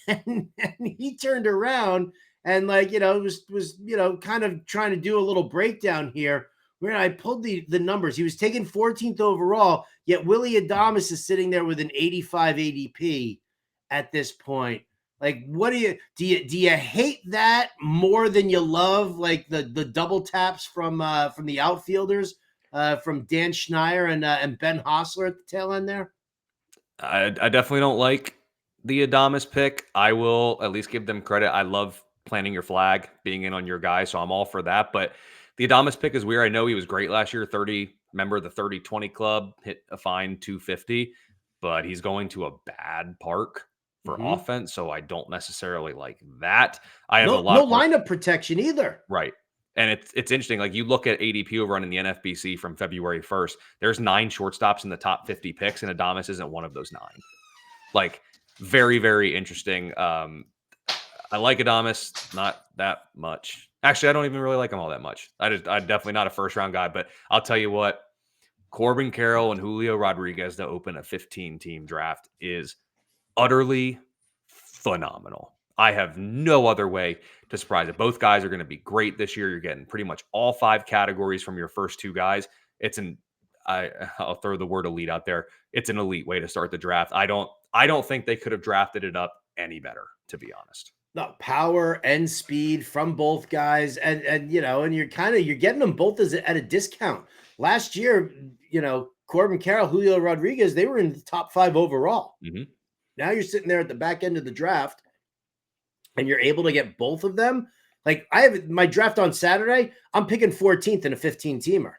And he turned around and was kind of trying to do a little breakdown here where I pulled the numbers. He was taken 14th overall, yet Willy Adames is sitting there with an 85 ADP at this point. What do you hate that more than you love the double taps from the outfielders from Dan Schneier and Ben Hostler at the tail end there? I definitely don't like the Adames pick. I will at least give them credit. I love planting your flag, being in on your guy, so I'm all for that. But the Adames pick is weird. I know he was great last year, 30, member of the 30-20 club, hit a fine 250, but he's going to a bad park for offense, so I don't necessarily like that. I have no lineup protection either. Right. And it's interesting. You look at ADP over in the NFBC from February 1st, there's 9 shortstops in the top 50 picks, and Adames isn't one of those 9. Very, very interesting. I like Adames, not that much. Actually, I don't even really like him all that much. I'm definitely not a first round guy, but I'll tell you what, Corbin Carroll and Julio Rodriguez to open a 15-team draft is utterly phenomenal. I have no other way to surprise it. Both guys are going to be great this year. You're getting pretty much all 5 categories from your first 2 guys. I'll throw the word elite out there. It's an elite way to start the draft. I don't think they could have drafted it up any better, to be honest. No, power and speed from both guys, and you're getting them both at a discount. Last year, Corbin Carroll, Julio Rodriguez, they were in the top 5 overall. Mm-hmm. Now you're sitting there at the back end of the draft, and you're able to get both of them. I have my draft on Saturday. I'm picking 14th in a 15-teamer.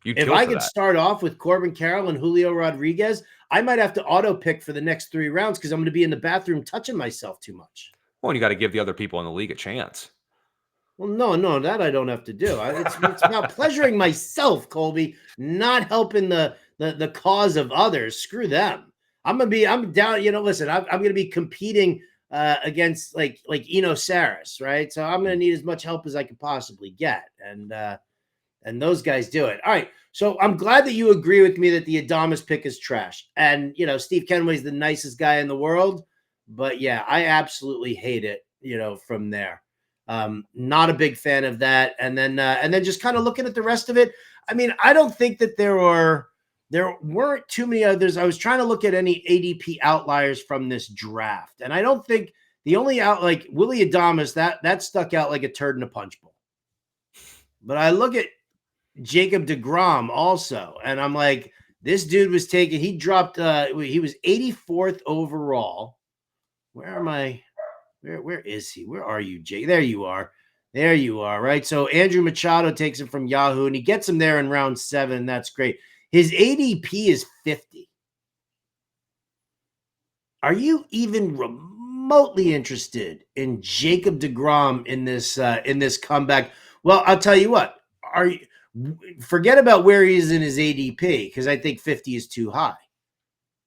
You'd If kill I for could that. start off with Corbin Carroll and Julio Rodriguez, I might have to auto pick for the next 3 rounds because I'm going to be in the bathroom touching myself too much. Well, and you got to give the other people in the league a chance. Well, no, that I don't have to do. It's about pleasuring myself, Colby, not helping the cause of others. Screw them. I'm down. Listen, I'm going to be competing against like Eno Saris, right? So I'm going to need as much help as I can possibly get, and those guys do it. All right. So I'm glad that you agree with me that the Adames pick is trash. And Steve Kenway's the nicest guy in the world, but yeah, I absolutely hate it. From there. Not a big fan of that. And then just kind of looking at the rest of it. I mean, I don't think that there weren't too many others. I was trying to look at any ADP outliers from this draft, and I don't think the only out like Willie Adames that stuck out like a turd in a punch bowl. But I look at Jacob deGrom also, and I'm like, this dude was taken. He dropped. He was 84th overall. Where am I? Where is he? Where are you, Jake? There you are. There you are, right? So Andrew Machado takes him from Yahoo, and he gets him there in round 7. That's great. His ADP is 50. Are you even remotely interested in Jacob deGrom in this comeback? Well, I'll tell you what. Forget about where he is in his ADP because I think 50 is too high.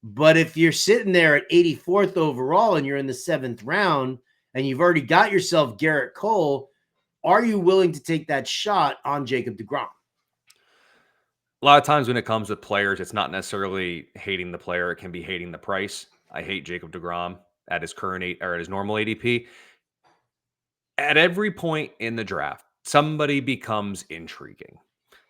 But if you're sitting there at 84th overall and you're in the 7th round and you've already got yourself Garrett Cole, are you willing to take that shot on Jacob deGrom? A lot of times when it comes to players, it's not necessarily hating the player. It can be hating the price. I hate Jacob deGrom at his current or at his normal ADP. At every point in the draft, somebody becomes intriguing.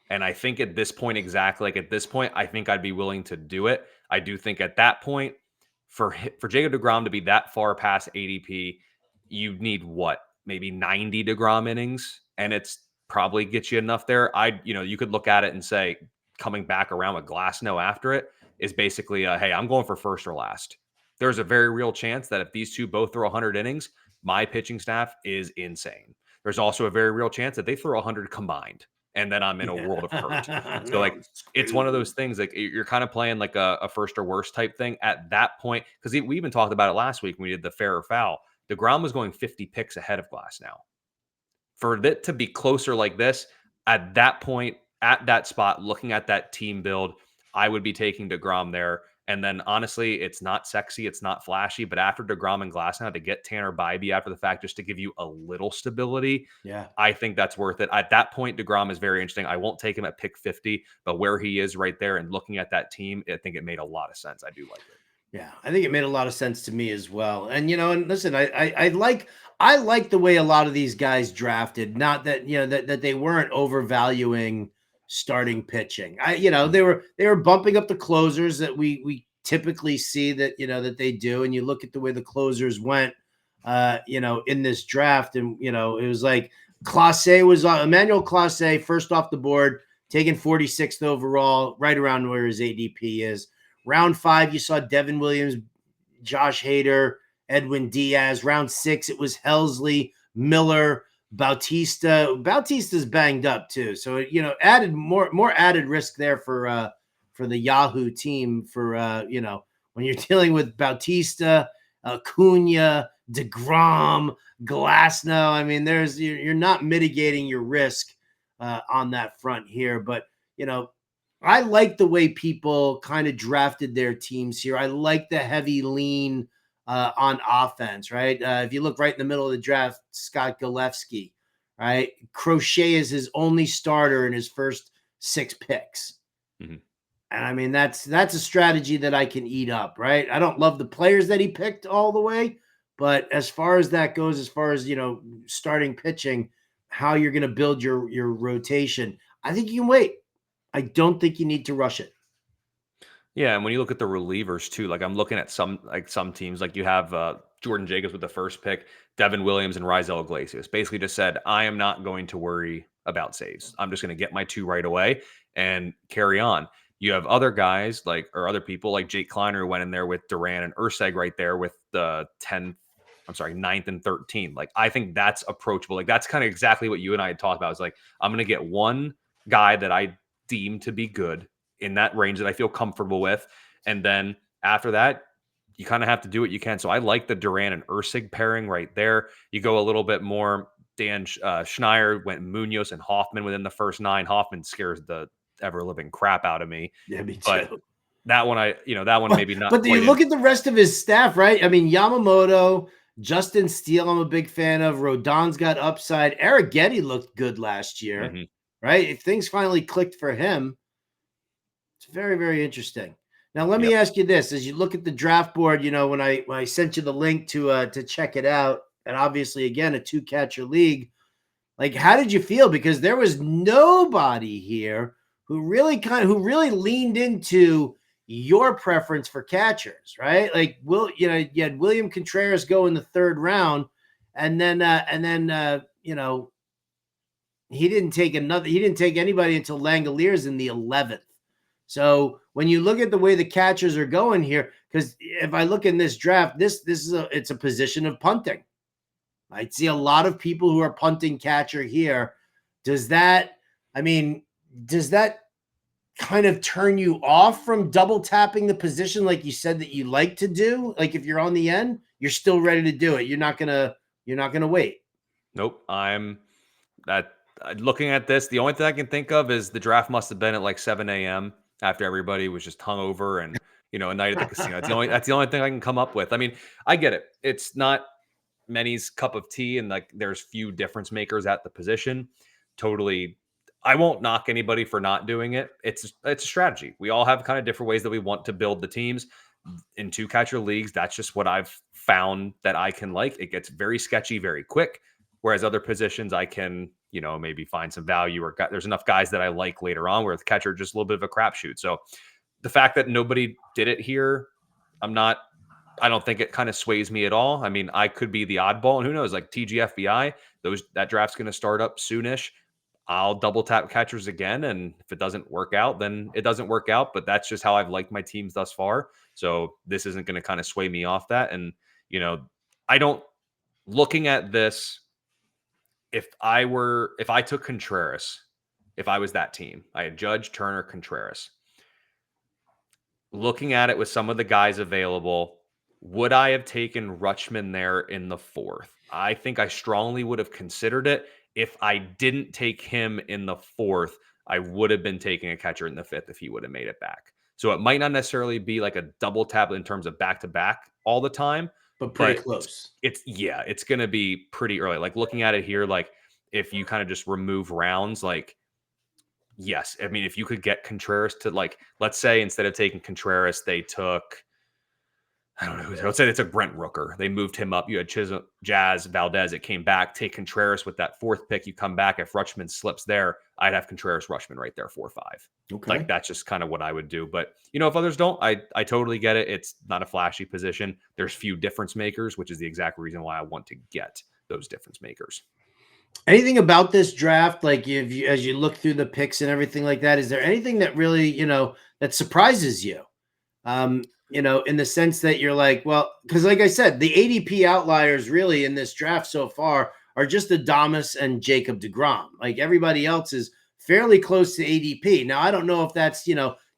And I think at this point, exactly like at this point, I think I'd be willing to do it. I do think at that point, for Jacob deGrom to be that far past ADP, you need what, maybe 90 deGrom innings, and it's probably gets you enough there. You could look at it and say, coming back around with Glasnow after it is basically, hey, I'm going for first or last. There's a very real chance that if these two both throw 100 innings, my pitching staff is insane. There's also a very real chance that they throw 100 combined, and then I'm in a world of hurt. So No, it's one of those things like you're kind of playing like a first or worst type thing at that point. Because we even talked about it last week when we did the fair or foul. deGrom was going 50 picks ahead of Glasnow. For it to be closer like this, at that point, at that spot, looking at that team build, I would be taking deGrom there. And then honestly, it's not sexy, it's not flashy, but after deGrom and Glasnow to get Tanner Bybee after the fact, just to give you a little stability, yeah. I think that's worth it. At that point, deGrom is very interesting. I won't take him at pick 50, but where he is right there and looking at that team, I think it made a lot of sense. I do like it. Yeah, I think it made a lot of sense to me as well. And and listen, I like the way a lot of these guys drafted. Not that that they weren't overvaluing starting pitching. They were bumping up the closers that we typically see that that they do. And you look at the way the closers went, in this draft, and it was like Clase was Emmanuel Clase first off the board, taken 46th overall, right around where his ADP is. Round 5, you saw Devin Williams, Josh Hader, Edwin Diaz. Round 6, it was Helsley, Miller, Bautista. Bautista's banged up too, so added more added risk there for the Yahoo team for when you're dealing with Bautista, Acuña, deGrom, Glasnow. I mean, you're not mitigating your risk on that front here, but I like the way people kind of drafted their teams here. I like the heavy lean on offense, right? If you look right in the middle of the draft, Scott Gillespie, right? Crochet is his only starter in his first 6 picks. Mm-hmm. And I mean, that's a strategy that I can eat up, right? I don't love the players that he picked all the way, but as far as that goes, as far as, starting pitching, how you're going to build your rotation, I think you can wait. I don't think you need to rush it. Yeah, and when you look at the relievers too, like I'm looking at some teams, like you have Jordan Jacobs with the first pick, Devin Williams and Raisel Iglesias. Basically just said, I am not going to worry about saves. I'm just going to get my 2 right away and carry on. You have other guys or other people like Jake Kleiner who went in there with Duran and Urseg right there with the 9th and 13th. Like I think that's approachable. Like that's kind of exactly what you and I had talked about. It's like I'm going to get one guy that I deem to be good in that range that I feel comfortable with. And then after that, you kind of have to do what you can. So I like the Duran and Ursig pairing right there. You go a little bit more. Dan Schneier went Munoz and Hoffman within the first 9. Hoffman scares the ever living crap out of me. Yeah, me too. But that one, that one maybe not. But you look at the rest of his staff, right? I mean, Yamamoto, Justin Steele, I'm a big fan of. Rodon's got upside. Arrighetti looked good last year, right? If things finally clicked for him, it's very, very interesting. Now, let me ask you this: as you look at the draft board, when I sent you the link to check it out, and obviously, again, a 2-catcher league. Like, how did you feel? Because there was nobody here who really leaned into your preference for catchers, right? Like, you had William Contreras go in the 3rd round, and then he didn't take anybody until Langoliers in the 11th. So when you look at the way the catchers are going here, because if I look in this draft, it's a position of punting. I see a lot of people who are punting catcher here. Does that kind of turn you off from double tapping the position like you said that you like to do? Like if you're on the end, you're still ready to do it. You're not gonna wait. Nope. I'm looking at this. The only thing I can think of is the draft must have been at like 7 a.m. after everybody was just hungover and a night at the casino. That's the only thing I can come up with. I mean, I get it. It's not many's cup of tea, and like there's few difference makers at the position. Totally, I won't knock anybody for not doing it. It's a strategy. We all have kind of different ways that we want to build the teams. In 2-catcher leagues, that's just what I've found that I can like. It gets very sketchy very quick, whereas other positions I can maybe find some value, or there's enough guys that I like later on, where the catcher just a little bit of a crapshoot. So the fact that nobody did it here, I don't think it kind of sways me at all. I mean, I could be the oddball, and who knows, like TGFBI, that draft's going to start up soonish. I'll double tap catchers again, and if it doesn't work out, then it doesn't work out. But that's just how I've liked my teams thus far. So this isn't going to kind of sway me off that. And looking at this, if I took Contreras, if I was that team, I had Judge, Turner, Contreras. Looking at it with some of the guys available, would I have taken Rutschman there in the 4th? I think I strongly would have considered it. If I didn't take him in the 4th, I would have been taking a catcher in the 5th if he would have made it back. So it might not necessarily be like a double tap in terms of back-to-back all the time. But pretty close. It's going to be pretty early. Like looking at it here, like if you kind of just remove rounds, like, yes. I mean, if you could get Contreras to, like, let's say instead of taking Contreras, they took, I don't know, let's say they took Brent Rooker. They moved him up. You had Chisholm, Jazz, Valdez. It came back. Take Contreras with that 4th pick. You come back. If Rutschman slips there, I'd have Contreras, Rutschman right there, 4-5. Okay. Like that's just kind of what I would do. But if others don't, I totally get it. It's not a flashy position. There's few difference makers, which is the exact reason why I want to get those difference makers. Anything about this draft, like as you look through the picks and everything like that, is there anything that really, that surprises you? In the sense that you're like, well, because like I said, the ADP outliers really in this draft so far are just Adames and Jacob deGrom. Like everybody else is fairly close to ADP. Now, I don't know if that's,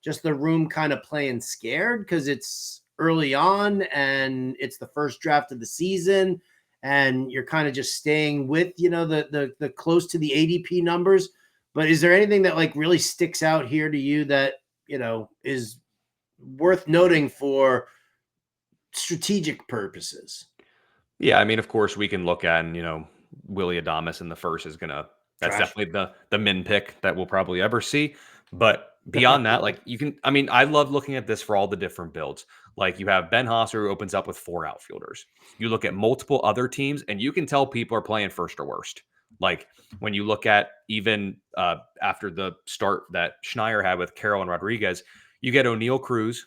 just the room kind of playing scared because it's early on and it's the first draft of the season and you're kind of just staying with, the close to the ADP numbers. But is there anything that like really sticks out here to you that, is worth noting for strategic purposes? Yeah, I mean, of course, we can look at, Willy Adames in the 1st is that's definitely the min pick that we'll probably ever see. But beyond that, like I love looking at this for all the different builds. Like you have Ben Hosser who opens up with 4 outfielders. You look at multiple other teams and you can tell people are playing first or worst. Like when you look at even after the start that Schneier had with Carroll and Rodriguez, you get O'Neal Cruz,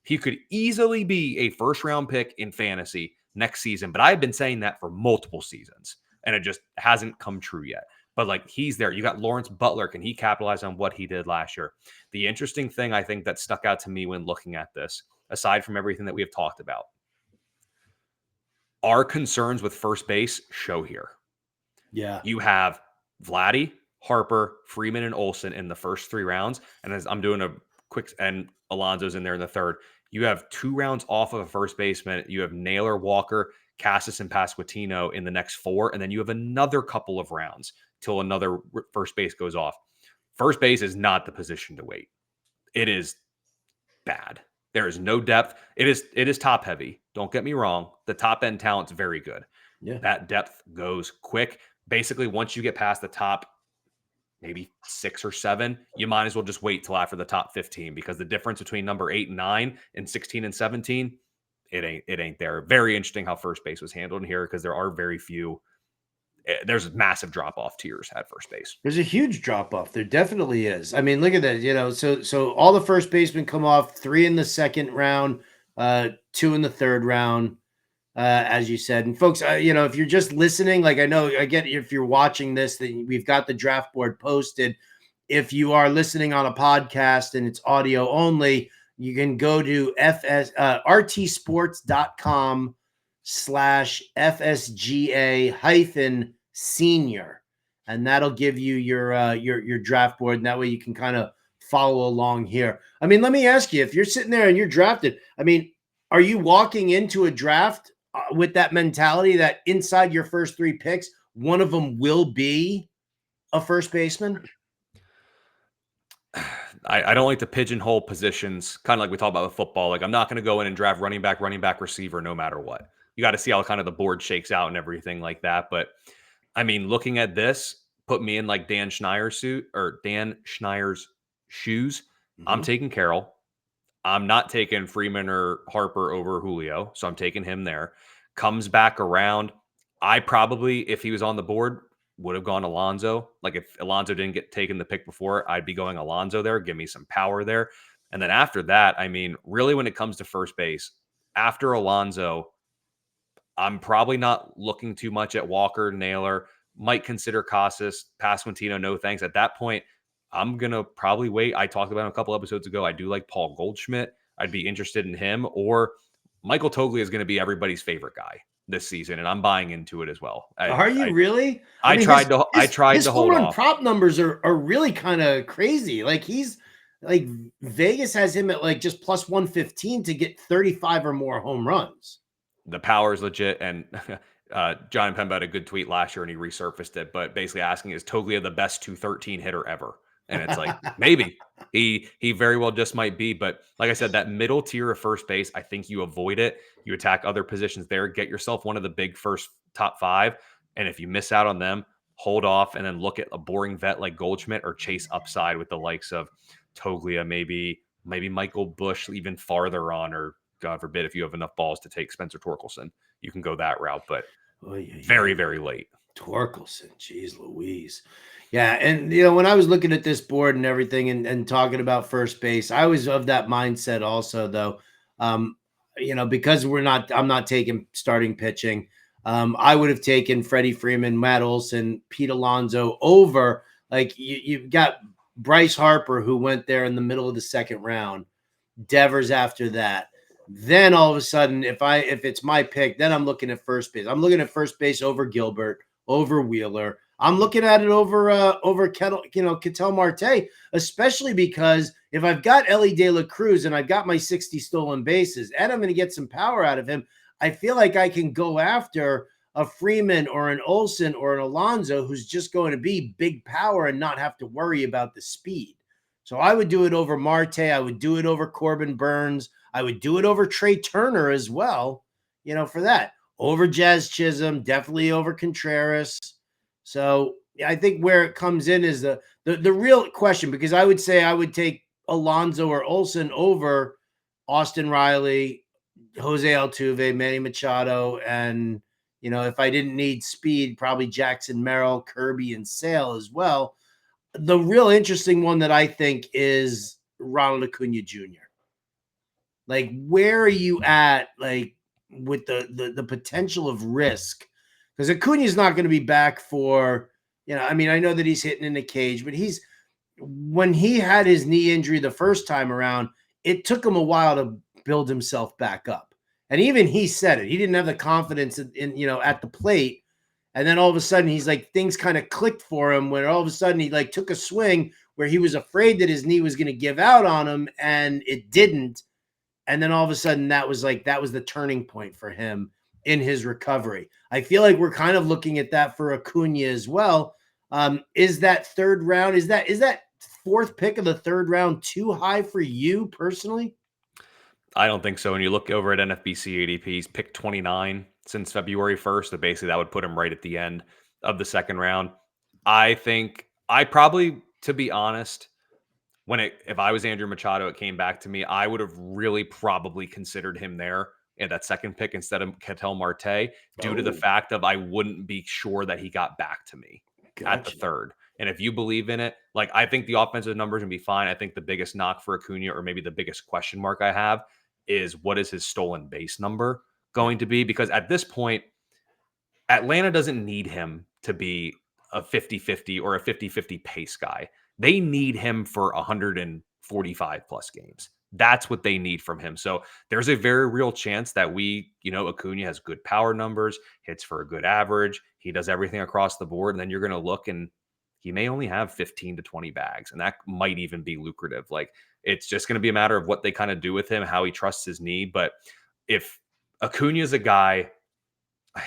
he could easily be a 1st-round pick in fantasy next season. But I've been saying that for multiple seasons, and it just hasn't come true yet. But like he's there. You got Lawrence Butler. Can he capitalize on what he did last year? The interesting thing I think that stuck out to me when looking at this, aside from everything that we have talked about, our concerns with first base show here. Yeah. You have Vladdy, Harper, Freeman, and Olsen in the first 3 rounds. And as I'm doing a quick, and Alonso's in there in the third, you have 2 rounds off of a first baseman. You have Naylor, Walker, Cassis, and Pasquantino in the next 4. And then you have another couple of rounds till another first base goes off. First base is not the position to wait. It is bad. There is no depth. It is top heavy. Don't get me wrong. The top end talent's very good. Yeah. That depth goes quick. Basically, once you get past the top maybe 6 or 7, you might as well just wait till after the top 15, because the difference between number 8 and 9 and 16 and 17, it ain't there. Very interesting how first base was handled in here, because there are very few. There's massive drop off tiers at first base. There's a huge drop off. There definitely is. I mean, look at that. So all the first basemen come off, 3 in the second round, 2 in the third round, as you said. And folks, if you're just listening, like, I get if you're watching this, that we've got the draft board posted. If you are listening on a podcast and it's audio only, you can go to rtsports.com/FSGA-senior, and that'll give you your draft board, and that way you can kind of follow along here. I mean, let me ask you, if you're sitting there and you're drafted, I mean, are you walking into a draft with that mentality that inside your first 3 picks, one of them will be a first baseman? I don't like to pigeonhole positions, kind of like we talk about with football. Like, I'm not going to go in and draft running back, receiver, no matter what. You got to see how kind of the board shakes out and everything like that. But I mean, looking at this, put me in like Dan Schneier's shoes. Mm-hmm. I'm taking Carroll. I'm not taking Freeman or Harper over Julio, so I'm taking him there. Comes back around. I probably, if he was on the board, would have gone Alonso. Like, if Alonso didn't get taken the pick before, I'd be going Alonso there. Give me some power there. And then after that, I mean, really, when it comes to first base, after Alonso, I'm probably not looking too much at Walker, Naylor. Might consider Casas, Pasquantino, no thanks. At that point, I'm going to probably wait. I talked about him a couple episodes ago. I do like Paul Goldschmidt. I'd be interested in him. Or Michael Toglia is going to be everybody's favorite guy this season, and I'm buying into it as well. Are you really? I mean, tried to hold home run off. Prop numbers are really kind of crazy. Like, he's like, Vegas has him at like just plus 115 to get 35 or more home runs. The power is legit, and John Pemba had a good tweet last year, and he resurfaced it, but basically asking, is Toglia the best 213 hitter ever? And it's like, maybe. He very well just might be. But like I said, that middle tier of first base, I think you avoid it. You attack other positions there. Get yourself one of the big first top 5. And if you miss out on them, hold off and then look at a boring vet like Goldschmidt, or chase upside with the likes of Toglia, maybe Michael Busch even farther on, or God forbid, if you have enough balls to take Spencer Torkelson, you can go that route. But very, very late. Torkelson, geez Louise. Yeah, and when I was looking at this board and everything and talking about first base, I was of that mindset also, though. Because I'm not taking starting pitching. I would have taken Freddie Freeman, Matt Olson, Pete Alonso over. Like, you've got Bryce Harper, who went there in the middle of the second round. Devers after that. Then all of a sudden, if it's my pick, then I'm looking at first base. I'm looking at first base over Gilbert, over Wheeler. I'm looking at it over Ketel Marte, especially because if I've got Ellie De La Cruz and I've got my 60 stolen bases and I'm going to get some power out of him, I feel like I can go after a Freeman or an Olsen or an Alonso who's just going to be big power and not have to worry about the speed. So I would do it over Marte. I would do it over Corbin Burns. I would do it over Trey Turner as well, for that. Over Jazz Chisholm, definitely over Contreras. So I think where it comes in is the real question, because I would say I would take Alonso or Olsen over Austin Riley, Jose Altuve, Manny Machado, and, if I didn't need speed, probably Jackson Merrill, Kirby, and Sale as well. The real interesting one that I think is Ronald Acuña Jr. Like, where are you at, like, with the potential of risk? Because Acuña is not going to be back for, I mean, I know that he's hitting in the cage, but when he had his knee injury the first time around, it took him a while to build himself back up. And even he said it. He didn't have the confidence in at the plate. And then all of a sudden he's like, things kind of clicked for him when all of a sudden he like took a swing where he was afraid that his knee was going to give out on him, and it didn't. And then all of a sudden that was the turning point for him in his recovery. I feel like we're kind of looking at that for Acuña as well. Is that third round, is that fourth pick of the third round too high for you personally? I don't think so. When you look over at NFBC ADP, he's picked 29 since February 1st. So basically that would put him right at the end of the second round. I think I probably, to be honest, if I was Andrew Machado, it came back to me, I would have really probably considered him there in that second pick instead of Ketel Marte due to the fact of I wouldn't be sure that he got back to me at the third. And if you believe in it, like I think the offensive numbers would be fine. I think the biggest knock for Acuña, or maybe the biggest question mark I have, is what is his stolen base number going to be? Because at this point, Atlanta doesn't need him to be a 50-50 or a 50-50 pace guy. They need him for 145 plus games. That's what they need from him. So there's a very real chance that Acuña has good power numbers, hits for a good average. He does everything across the board. And then you're going to look and he may only have 15 to 20 bags. And that might even be lucrative. Like it's just going to be a matter of what they kind of do with him, how he trusts his knee. But if Acuña is a guy,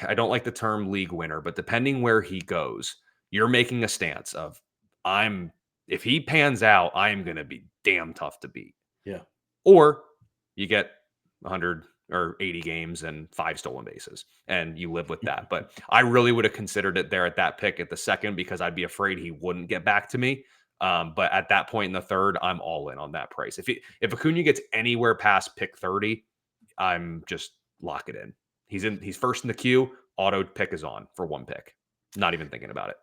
I don't like the term league winner, but depending where he goes, you're making a stance of if he pans out, I am going to be damn tough to beat. Yeah. Or you get 100 or 80 games and 5 stolen bases and you live with that. But I really would have considered it there at that pick at the second because I'd be afraid he wouldn't get back to me. But at that point in the third, I'm all in on that price. If Acuña gets anywhere past pick 30, I'm just lock it in. He's first in the queue. Auto pick is on for 1 pick. Not even thinking about it.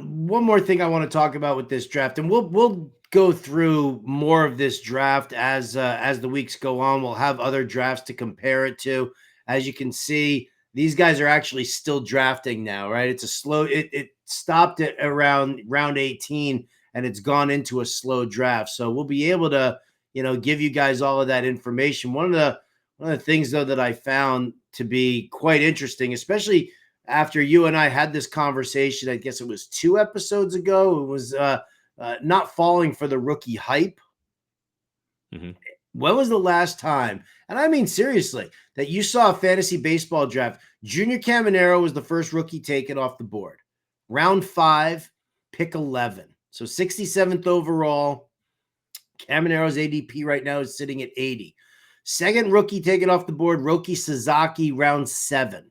One more thing I want to talk about with this draft, and we'll go through more of this draft as the weeks go on. We'll have other drafts to compare it to. As you can see, these guys are actually still drafting now, right? It's a slow. It stopped at around round 18, and it's gone into a slow draft. So we'll be able to, give you guys all of that information. One of the things though that I found to be quite interesting, especially after you and I had this conversation, I guess it was 2 episodes ago, it was not falling for the rookie hype. Mm-hmm. When was the last time, and I mean seriously, that you saw a fantasy baseball draft? Junior Caminero was the first rookie taken off the board. Round 5, pick 11. So 67th overall. Caminero's ADP right now is sitting at 80. Second rookie taken off the board, Roki Sasaki, round 7.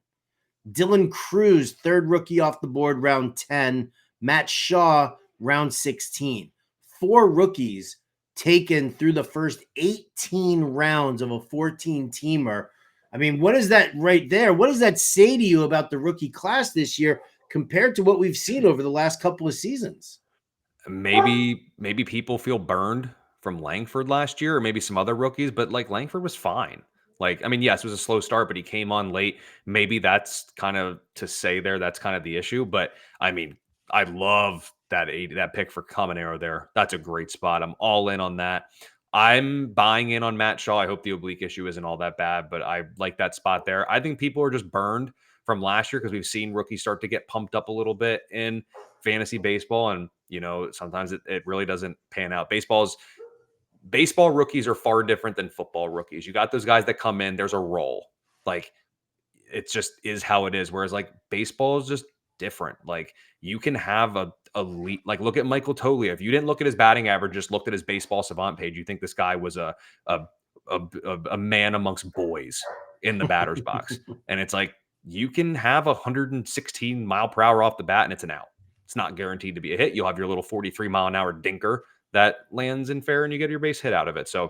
Dylan Cruz, third rookie off the board, round 10. Matt Shaw, round 16. 4 rookies taken through the first 18 rounds of a 14-teamer. I mean, what is that right there? What does that say to you about the rookie class this year compared to what we've seen over the last couple of seasons? Maybe people feel burned from Langford last year, or maybe some other rookies, but like Langford was fine. Like, I mean, yes, it was a slow start, but he came on late. Maybe that's kind of to say there. That's kind of the issue. But I mean, I love that pick for Caminero there. That's a great spot. I'm all in on that. I'm buying in on Matt Shaw. I hope the oblique issue isn't all that bad, but I like that spot there. I think people are just burned from last year because we've seen rookies start to get pumped up a little bit in fantasy baseball. And, sometimes it really doesn't pan out. Baseball rookies are far different than football rookies. You got those guys that come in, there's a role. Like it just is how it is. Whereas like baseball is just different. Like you can have a elite, like look at Michael Toglia. If you didn't look at his batting average, just looked at his baseball savant page, you think this guy was a man amongst boys in the batter's box. And it's like, you can have 116 mile per hour off the bat and it's an out. It's not guaranteed to be a hit. You'll have your little 43 mile an hour dinker that lands in fair and you get your base hit out of it. So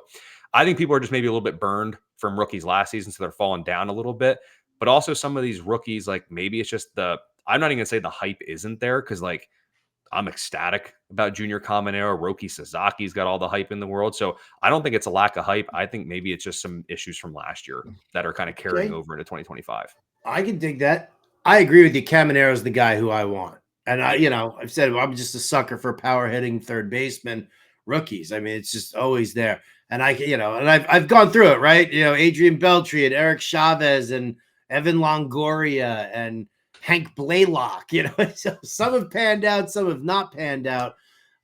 I think people are just maybe a little bit burned from rookies last season. So they're falling down a little bit, but also some of these rookies, like maybe it's just I'm not even gonna say the hype isn't there. Cause like I'm ecstatic about Junior Caminero. Roki Sasaki's got all the hype in the world. So I don't think it's a lack of hype. I think maybe it's just some issues from last year that are kind of carrying over into 2025. I can dig that. I agree with you. Caminero's the guy who I want. And I've said I'm just a sucker for power hitting third baseman rookies. I mean, it's just always there. And I've gone through it, right? Adrian Beltre and Eric Chavez and Evan Longoria and Hank Blaylock. So some have panned out, some have not panned out.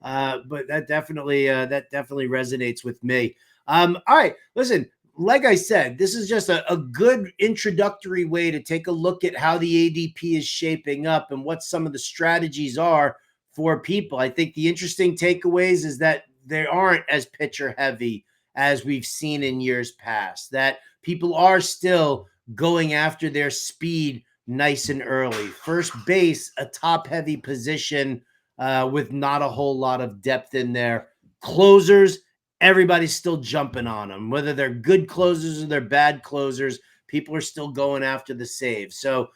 But that definitely resonates with me. All right, listen. Like I said, this is just a good introductory way to take a look at how the ADP is shaping up and what some of the strategies are for people. I think the interesting takeaways is that they aren't as pitcher heavy as we've seen in years past, that people are still going after their speed nice and early. First base, a top heavy position with not a whole lot of depth in there. Closers, everybody's still jumping on them, whether they're good closers or they're bad closers. People are still going after the save. So,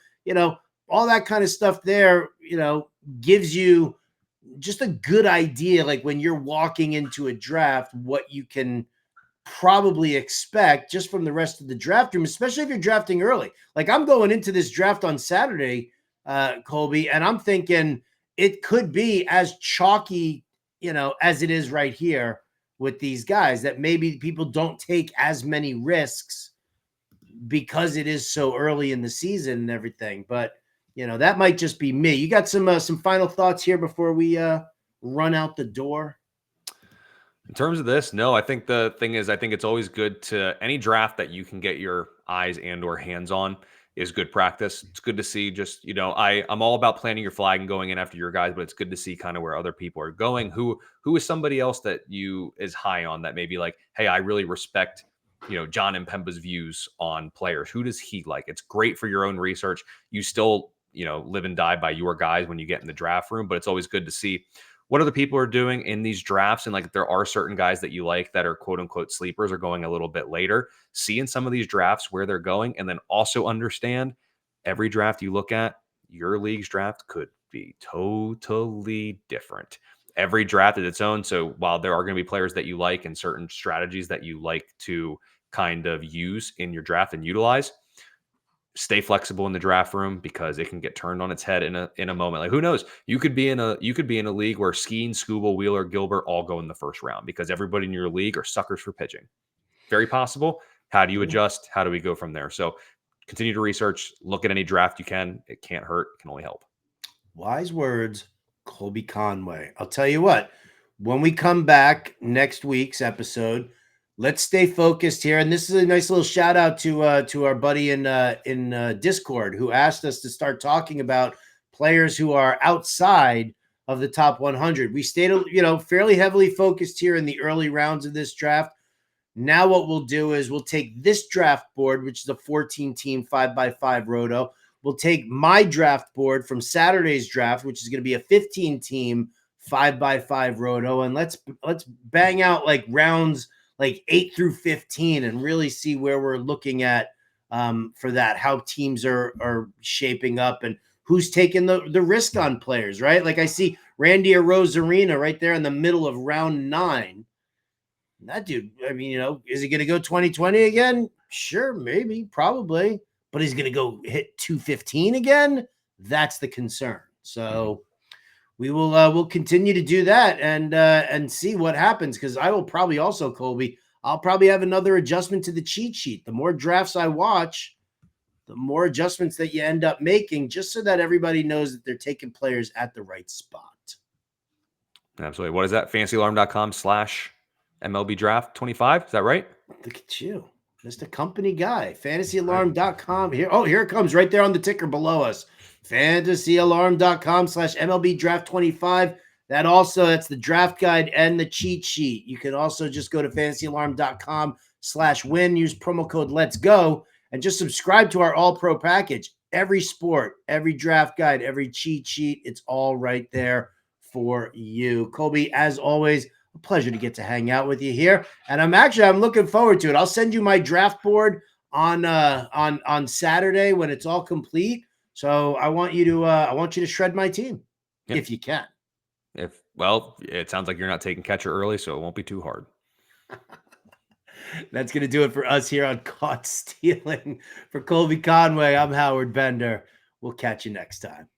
all that kind of stuff there, gives you just a good idea, like when you're walking into a draft, what you can probably expect just from the rest of the draft room, especially if you're drafting early. Like I'm going into this draft on Saturday, Colby, and I'm thinking it could be as chalky, as it is right here with these guys, that maybe people don't take as many risks because it is so early in the season and everything. But that might just be me. You got some final thoughts here before we run out the door? In terms of this, no, I think the thing is, I think it's always good to any draft that you can get your eyes and or hands on is good practice. It's good to see just, I'm all about planting your flag and going in after your guys, but it's good to see kind of where other people are going. Who is somebody else that you is high on that maybe like, hey, I really respect, John Impemba's views on players. Who does he like? It's great for your own research. You still, live and die by your guys when you get in the draft room, but it's always good to see what other people are doing in these drafts. And like, there are certain guys that you like that are quote unquote sleepers or going a little bit later. See in some of these drafts where they're going, and then also understand every draft you look at, your league's draft could be totally different. Every draft is its own. So while there are going to be players that you like and certain strategies that you like to kind of use in your draft and utilize, stay flexible in the draft room because it can get turned on its head in a moment. Like who knows? You could be in a league where Skeen, Skubal, Wheeler, Gilbert all go in the first round because everybody in your league are suckers for pitching. Very possible. How do you adjust? How do we go from there? So continue to research, look at any draft you can. It can't hurt, it can only help. Wise words, Colby Conway. I'll tell you what, when we come back next week's episode, let's stay focused here. And this is a nice little shout out to our buddy in Discord who asked us to start talking about players who are outside of the top 100. We stayed, fairly heavily focused here in the early rounds of this draft. Now what we'll do is we'll take this draft board, which is a 14-team 5x5 roto. We'll take my draft board from Saturday's draft, which is going to be a 15-team 5x5 roto, and let's bang out like rounds like 8 through 15 and really see where we're looking at for that, how teams are shaping up and who's taking the risk on players, right? Like I see Randy Arozarena right there in the middle of round 9. That dude, I mean, is he going to go 2020 again? Sure, maybe, probably. But he's going to go hit 215 again? That's the concern. So we'll continue to do that and see what happens, because I will probably also, Colby, I'll probably have another adjustment to the cheat sheet. The more drafts I watch, the more adjustments that you end up making, just so that everybody knows that they're taking players at the right spot. Absolutely. What is that? FantasyAlarm.com/MLB Draft 25. Is that right? Look at you, Mr. Company Guy. FantasyAlarm.com. Here it comes right there on the ticker below us. FantasyAlarm.com/MLB Draft 25. That's the draft guide and the cheat sheet. You can also just go to FantasyAlarm.com/win. Use promo code Let's Go and just subscribe to our All Pro package. Every sport, every draft guide, every cheat sheet, it's all right there for you. Colby, as always, a pleasure to get to hang out with you here. And I'm looking forward to it. I'll send you my draft board on Saturday when it's all complete. So I want you to shred my team if you can. It sounds like you're not taking catcher early, so it won't be too hard. That's going to do it for us here on Caught Stealing. For Colby Conway, I'm Howard Bender. We'll catch you next time.